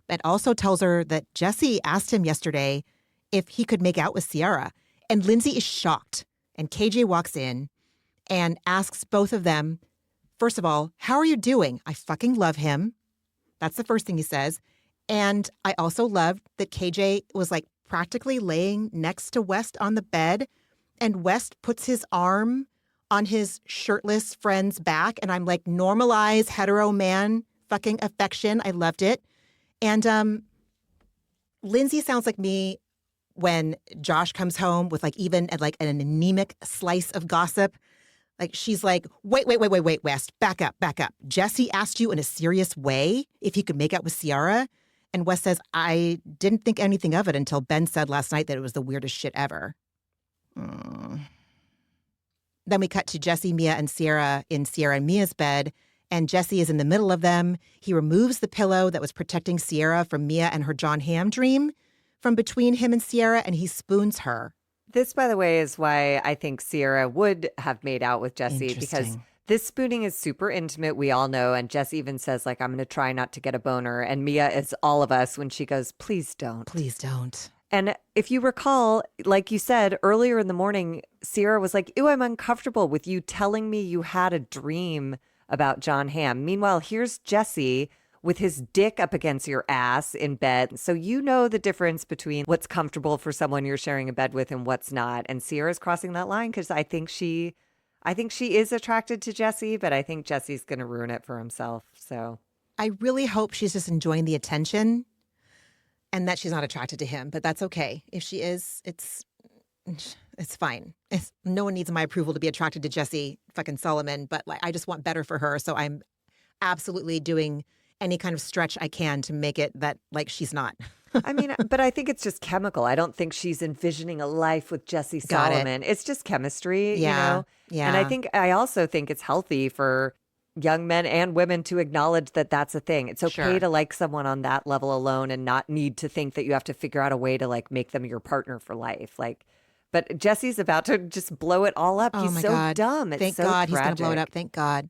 But also tells her that Jesse asked him yesterday if he could make out with Sierra. And Lindsay is shocked. And KJ walks in and asks both of them, first of all, how are you doing? I fucking love him. That's the first thing he says. And I also loved that KJ was like practically laying next to West on the bed. And West puts his arm on his shirtless friend's back. And I'm like, normalize hetero man fucking affection. I loved it. And Lindsay sounds like me when Josh comes home with like even like an anemic slice of gossip. Like she's like, wait, West, back up. Jesse asked you in a serious way if he could make out with Sierra. And West says, I didn't think anything of it until Ben said last night that it was the weirdest shit ever. Then we cut to Jesse, Mia, and Sierra in Sierra and Mia's bed, and Jesse is in the middle of them. He removes the pillow that was protecting Sierra from Mia and her John Hamm dream from between him and Sierra, and he spoons her. This, by the way, is why I think Sierra would have made out with Jesse, because this spooning is super intimate, we all know, and Jess even says, like, I'm going to try not to get a boner, and Mia is all of us when she goes, please don't. Please don't. And if you recall, like you said, earlier in the morning, Sierra was like, ew, I'm uncomfortable with you telling me you had a dream about John Hamm. Meanwhile, here's Jesse with his dick up against your ass in bed. So you know the difference between what's comfortable for someone you're sharing a bed with and what's not. And Sierra's crossing that line because I think she is attracted to Jesse, but I think Jesse's going to ruin it for himself. So I really hope she's just enjoying the attention and that she's not attracted to him, but that's okay. If she is, it's fine. No one needs my approval to be attracted to Jesse fucking Solomon, but like, I just want better for her. So I'm absolutely doing any kind of stretch I can to make it that like she's not. I mean, but I think it's just chemical. I don't think she's envisioning a life with Jesse Solomon. It's just chemistry, you know? Yeah. And I also think it's healthy for young men and women to acknowledge that that's a thing. It's okay to like someone on that level alone and not need to think that you have to figure out a way to like make them your partner for life. Like, but Jesse's about to just blow it all up. Oh He's my so God. dumb. It's Thank so God tragic. he's going to blow it up. Thank God.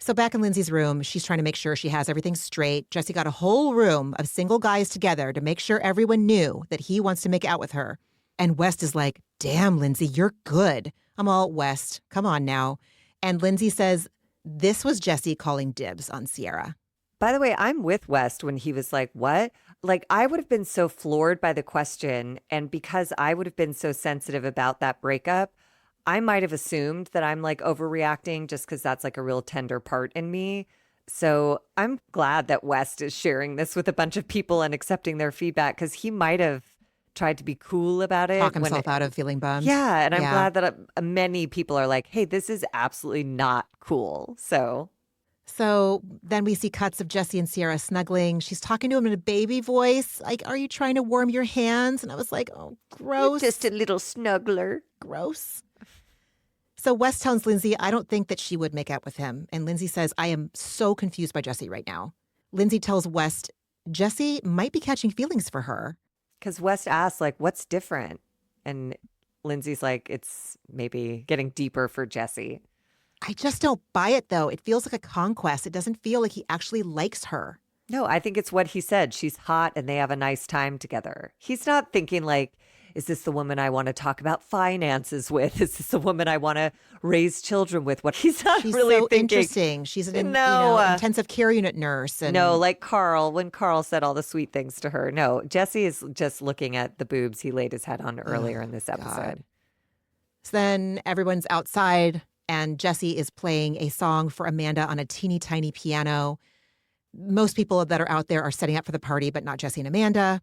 So back in Lindsay's room, she's trying to make sure she has everything straight. Jesse got a whole room of single guys together to make sure everyone knew that he wants to make out with her. And West is like, damn, Lindsay, you're good. I'm all, West, come on now. And Lindsay says, this was Jesse calling dibs on Sierra. By the way, I'm with West when he was like, what? Like, I would have been so floored by the question. And because I would have been so sensitive about that breakup, I might have assumed that I'm like overreacting just because that's like a real tender part in me. So I'm glad that West is sharing this with a bunch of people and accepting their feedback, because he might have tried to be cool about it. Talk himself out of feeling bummed. Yeah. And I'm glad that many people are like, hey, this is absolutely not cool. So then we see cuts of Jesse and Sierra snuggling. She's talking to him in a baby voice. Like, are you trying to warm your hands? And I was like, oh, gross. Just a little snuggler. Gross. So West tells Lindsay, I don't think that she would make out with him. And Lindsay says, I am so confused by Jesse right now. Lindsay tells West, Jesse might be catching feelings for her. Because West asks, like, what's different? And Lindsay's like, it's maybe getting deeper for Jesse. I just don't buy it, though. It feels like a conquest. It doesn't feel like he actually likes her. No, I think it's what he said. She's hot and they have a nice time together. He's not thinking like, is this the woman I want to talk about finances with? Is this the woman I want to raise children with? What he's not She's really so thinking. Interesting. She's an intensive care unit nurse. And No, like Carl, when Carl said all the sweet things to her. No, Jesse is just looking at the boobs he laid his head on earlier in this episode. God. So then everyone's outside and Jesse is playing a song for Amanda on a teeny tiny piano. Most people that are out there are setting up for the party, but not Jesse and Amanda.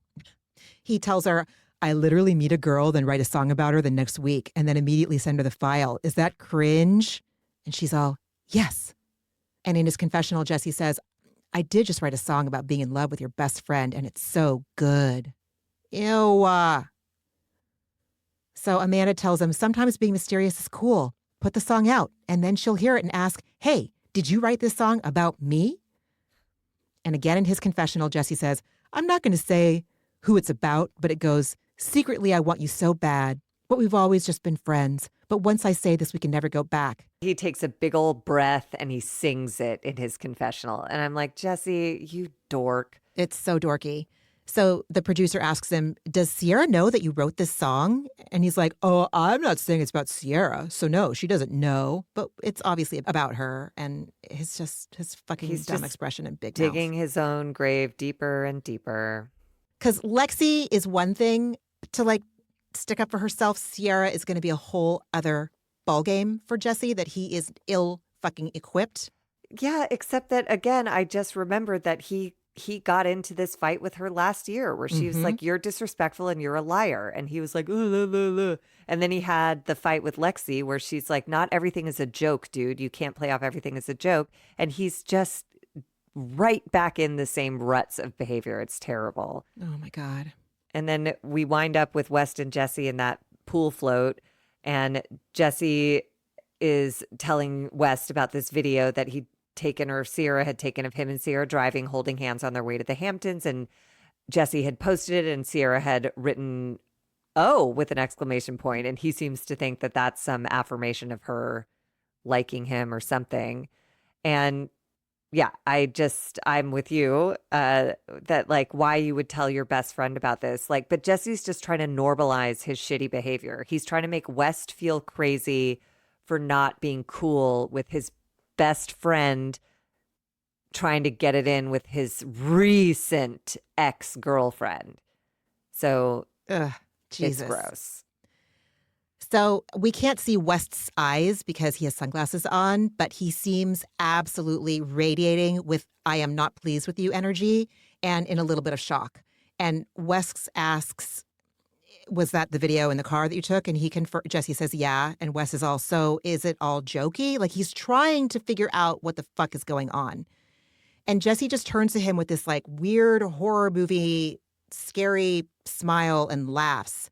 He tells her, I literally meet a girl, then write a song about her the next week, and then immediately send her the file. Is that cringe? And she's all, yes. And in his confessional, Jesse says, I did just write a song about being in love with your best friend, and it's so good. Ew. So Amanda tells him, sometimes being mysterious is cool. Put the song out, and then she'll hear it and ask, hey, did you write this song about me? And again in his confessional, Jesse says, I'm not going to say who it's about, but it goes, secretly, I want you so bad, but we've always just been friends. But once I say this, we can never go back. He takes a big old breath and he sings it in his confessional. And I'm like, Jesse, you dork. It's so dorky. So the producer asks him, does Sierra know that you wrote this song? And he's like, oh, I'm not saying it's about Sierra. So no, she doesn't know. But it's obviously about her. And it's just his fucking dumb expression and big digging mouth. His own grave deeper and deeper. Because Lexi is one thing to like stick up for herself. Sierra is going to be a whole other ballgame for Jesse that he is ill fucking equipped. Yeah, except that, again, I just remembered that he got into this fight with her last year where she was like, you're disrespectful and you're a liar. And he was like, and then he had the fight with Lexi where she's like, not everything is a joke, dude. You can't play off everything as a joke. And he's just right back in the same ruts of behavior. It's terrible. Oh, my God. And then we wind up with West and Jesse in that pool float. And Jesse is telling West about this video that he'd taken, or Sierra had taken, of him and Sierra driving, holding hands on their way to the Hamptons. And Jesse had posted it and Sierra had written, oh, with an exclamation point. And he seems to think that that's some affirmation of her liking him or something. And yeah, I'm with you that like why you would tell your best friend about this. Like, but Jesse's just trying to normalize his shitty behavior. He's trying to make West feel crazy for not being cool with his best friend trying to get it in with his recent ex-girlfriend. So Jesus. It's gross. So we can't see West's eyes because he has sunglasses on, but he seems absolutely radiating with I am not pleased with you energy and in a little bit of shock. And West asks, was that the video in the car that you took? And Jesse says, yeah. And Wes is all, so is it all jokey? Like he's trying to figure out what the fuck is going on. And Jesse just turns to him with this like weird horror movie, scary smile and laughs.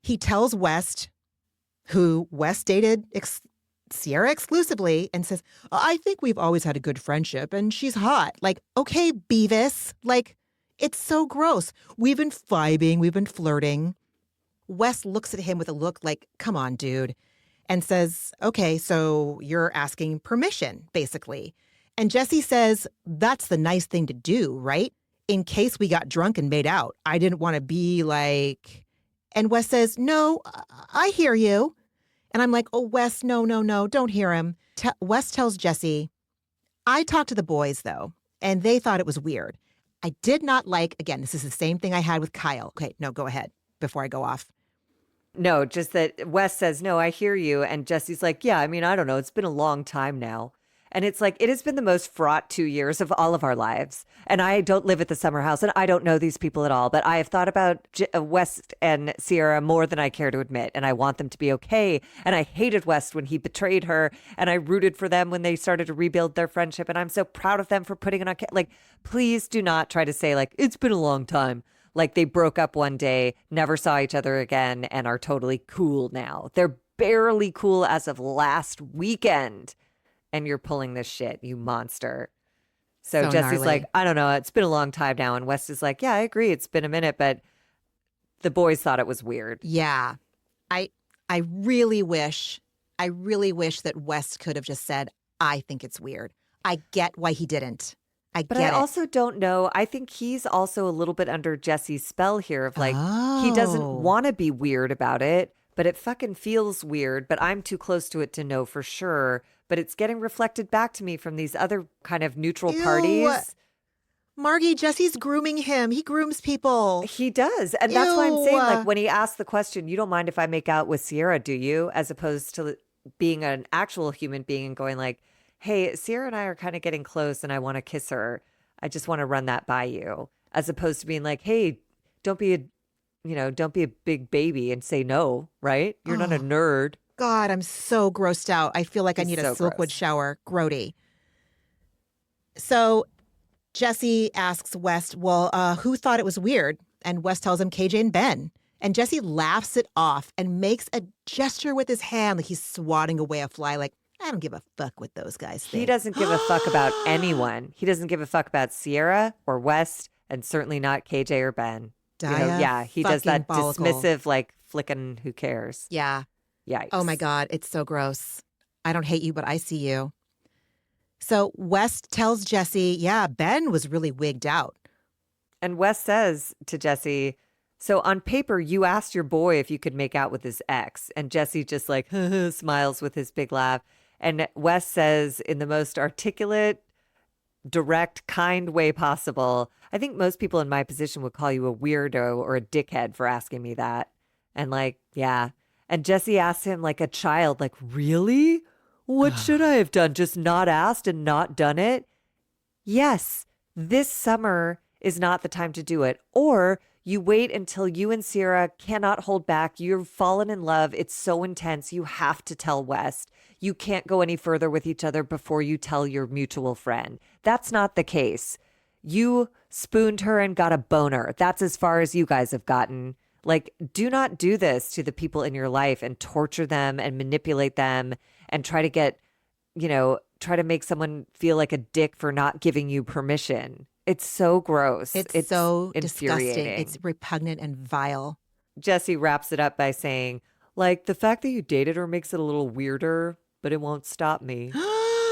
He tells West, who West dated Sierra exclusively, and says, I think we've always had a good friendship and she's hot. Like, okay, Beavis, like, it's so gross. We've been vibing. We've been flirting. West looks at him with a look like, come on, dude. and says, okay, so you're asking permission, basically. And Jesse says, that's the nice thing to do, right? In case we got drunk and made out. I didn't want to be like... And Wes says, no, I hear you. And I'm like, oh, Wes, no, don't hear him. Wes tells Jesse, I talked to the boys, though, and they thought it was weird. I did not like, again, this is the same thing I had with Kyle. Okay, no, go ahead before I go off. No, just that Wes says, no, I hear you. And Jesse's like, yeah, I mean, I don't know. It's been a long time now. And it's like, it has been the most fraught 2 years of all of our lives. And I don't live at the summer house and I don't know these people at all. But I have thought about West and Sierra more than I care to admit. And I want them to be okay. And I hated West when he betrayed her. And I rooted for them when they started to rebuild their friendship. And I'm so proud of them for putting it on. Like, please do not try to say, like, it's been a long time. Like they broke up one day, never saw each other again, and are totally cool now. They're barely cool as of last weekend. And you're pulling this shit, you monster. So Jesse's gnarly. like, I don't know. It's been a long time now. And West is like, yeah, I agree. It's been a minute. But the boys thought it was weird. Yeah. I really wish that West could have just said, I think it's weird. I get why he didn't. But I also don't know. I think he's also a little bit under Jesse's spell here of like, he doesn't want to be weird about it, but it fucking feels weird. But I'm too close to it to know for sure. But it's getting reflected back to me from these other kind of neutral parties. Margie, Jesse's grooming him. He grooms people. He does. And that's why I'm saying, like, when he asked the question, you don't mind if I make out with Sierra, do you? As opposed to being an actual human being and going like, hey, Sierra and I are kind of getting close and I want to kiss her. I just want to run that by you. As opposed to being like, hey, don't be a big baby and say no, right? You're not a nerd. God, I'm so grossed out. I feel like I need a Silkwood gross. shower. Grody. So Jesse asks West, well, who thought it was weird? And West tells him KJ and Ben. And Jesse laughs it off and makes a gesture with his hand like he's swatting away a fly, like, I don't give a fuck what those guys think. He doesn't give a fuck about anyone. He doesn't give a fuck about Sierra or West, and certainly not KJ or Ben. He does that dismissive, like, flicking, who cares? Yeah. Yikes. Oh my God, it's so gross. I don't hate you, but I see you. So West tells Jesse, yeah, Ben was really wigged out. And West says to Jesse, so on paper, you asked your boy if you could make out with his ex. And Jesse just like smiles with his big laugh. And West says in the most articulate, direct, kind way possible, I think most people in my position would call you a weirdo or a dickhead for asking me that. And like, yeah. And Jesse asks him like a child, like, really? What should I have done? Just not asked and not done it? Yes, this summer is not the time to do it. Or you wait until you and Sierra cannot hold back. You've fallen in love. It's so intense. You have to tell West. You can't go any further with each other before you tell your mutual friend. That's not the case. You spooned her and got a boner. That's as far as you guys have gotten. Like, do not do this to the people in your life and torture them and manipulate them and try to get, try to make someone feel like a dick for not giving you permission. It's so gross. It's so disgusting. Infuriating. It's repugnant and vile. Jesse wraps it up by saying, like, the fact that you dated her makes it a little weirder, but it won't stop me.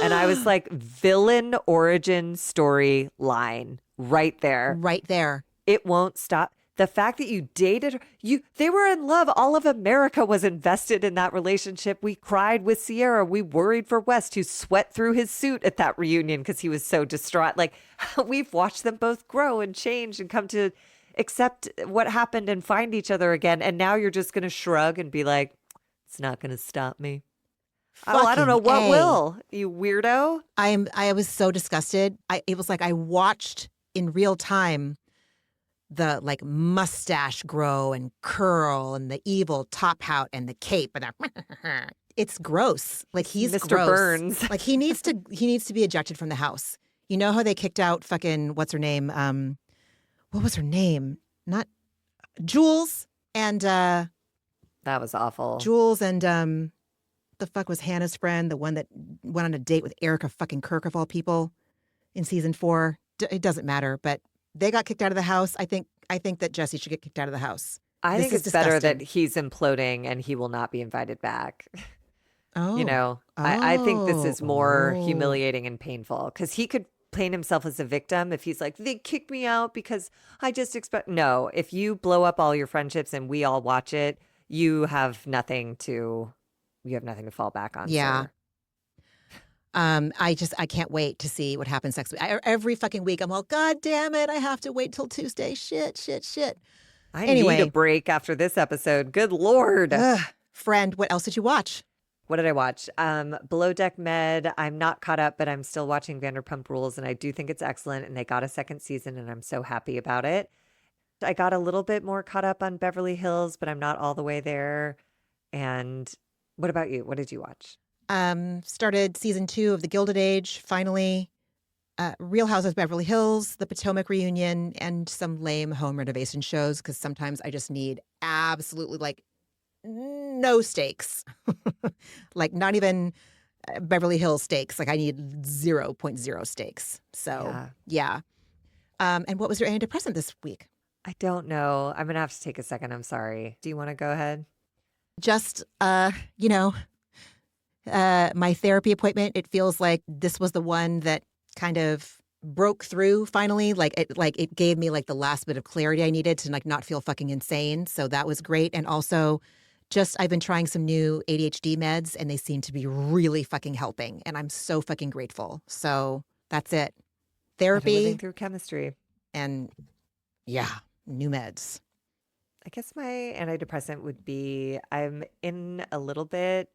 And I was like, villain origin story line right there. Right there. It won't stop. The fact that you dated her, they were in love. All of America was invested in that relationship. We cried with Sierra. We worried for West, who sweat through his suit at that reunion because he was so distraught. Like, we've watched them both grow and change and come to accept what happened and find each other again. And now you're just going to shrug and be like, it's not going to stop me. Oh, I don't know what will, you weirdo. I was so disgusted. It was like I watched in real time the like mustache grow and curl and the evil top hat and the cape and it's gross. Like he's Mr. gross. Burns. Like he needs to be ejected from the house. You know how they kicked out fucking what's her name? What was her name? Not Jules and that was awful. Jules and the fuck was Hannah's friend, the one that went on a date with Erica fucking Kirk of all people in season 4. It doesn't matter, but they got kicked out of the house. I think that Jesse should get kicked out of the house. I think it's disgusting. better that he's imploding and he will not be invited back. You Oh. know, I think this is more Oh. humiliating and painful because he could paint himself as a victim if he's like, they kicked me out because I just expect. No, if you blow up all your friendships and we all watch it, you have nothing to fall back on, Yeah. sir. I can't wait to see what happens next week. Every fucking week, I'm all, God damn it, I have to wait till Tuesday. Shit. I need a Anyway, break after this episode. Good Lord. friend, what else did you watch? What did I watch? Below Deck Med. I'm not caught up, but I'm still watching Vanderpump Rules, and I do think it's excellent. And they got a second season, and I'm so happy about it. I got a little bit more caught up on Beverly Hills, but I'm not all the way there. And what about you? What did you watch? Started season 2 of The Gilded Age, finally. Real Houses of Beverly Hills, The Potomac Reunion, and some lame home renovation shows because sometimes I just need absolutely like no stakes. Like not even Beverly Hills stakes. Like I need 0.0 stakes. So yeah. And what was your antidepressant this week? I don't know. I'm going to have to take a second. I'm sorry. Do you want to go ahead? Just, my therapy appointment. It feels like this was the one that kind of broke through finally. Like it gave me like the last bit of clarity I needed to like not feel fucking insane. So that was great. And also just I've been trying some new ADHD meds and they seem to be really fucking helping. And I'm so fucking grateful. So that's it. Therapy Living through chemistry. and yeah, new meds. I guess my antidepressant would be I'm in a little bit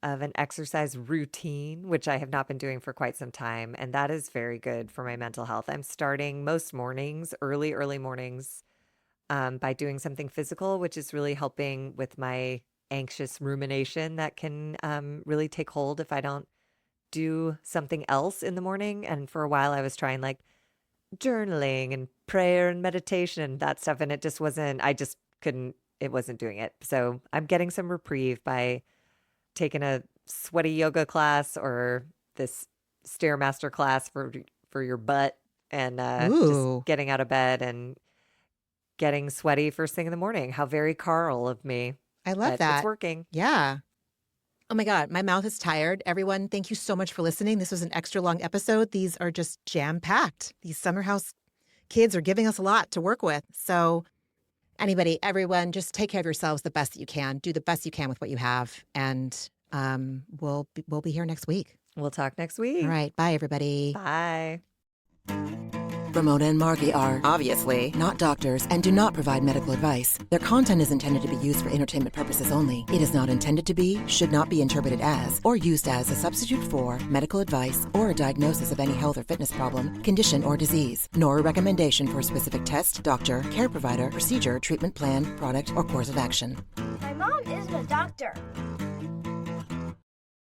of an exercise routine, which I have not been doing for quite some time. And that is very good for my mental health. I'm starting most mornings, early mornings, by doing something physical, which is really helping with my anxious rumination that can really take hold if I don't do something else in the morning. And for a while, I was trying like journaling and prayer and meditation and that stuff. And it just wasn't, I just couldn't, it wasn't doing it. So I'm getting some reprieve by taking a sweaty yoga class or this Stairmaster class for your butt and just Ooh, getting out of bed and getting sweaty first thing in the morning. How very Carl of me. I love But that. it's working. Yeah. Oh my God, my mouth is tired. Everyone, thank you so much for listening. This was an extra long episode. These are just jam packed. These summer house kids are giving us a lot to work with. So, everyone, just take care of yourselves the best that you can. Do the best you can with what you have. And we'll be here next week. We'll talk next week. All right. Bye, everybody. Bye. Ramona and Margie are obviously not doctors and do not provide medical advice. Their content is intended to be used for entertainment purposes only. It is not intended to be, should not be interpreted as, or used as a substitute for medical advice or a diagnosis of any health or fitness problem, condition, or disease, nor a recommendation for a specific test, doctor, care provider, procedure, treatment plan, product, or course of action. My mom isn't a doctor.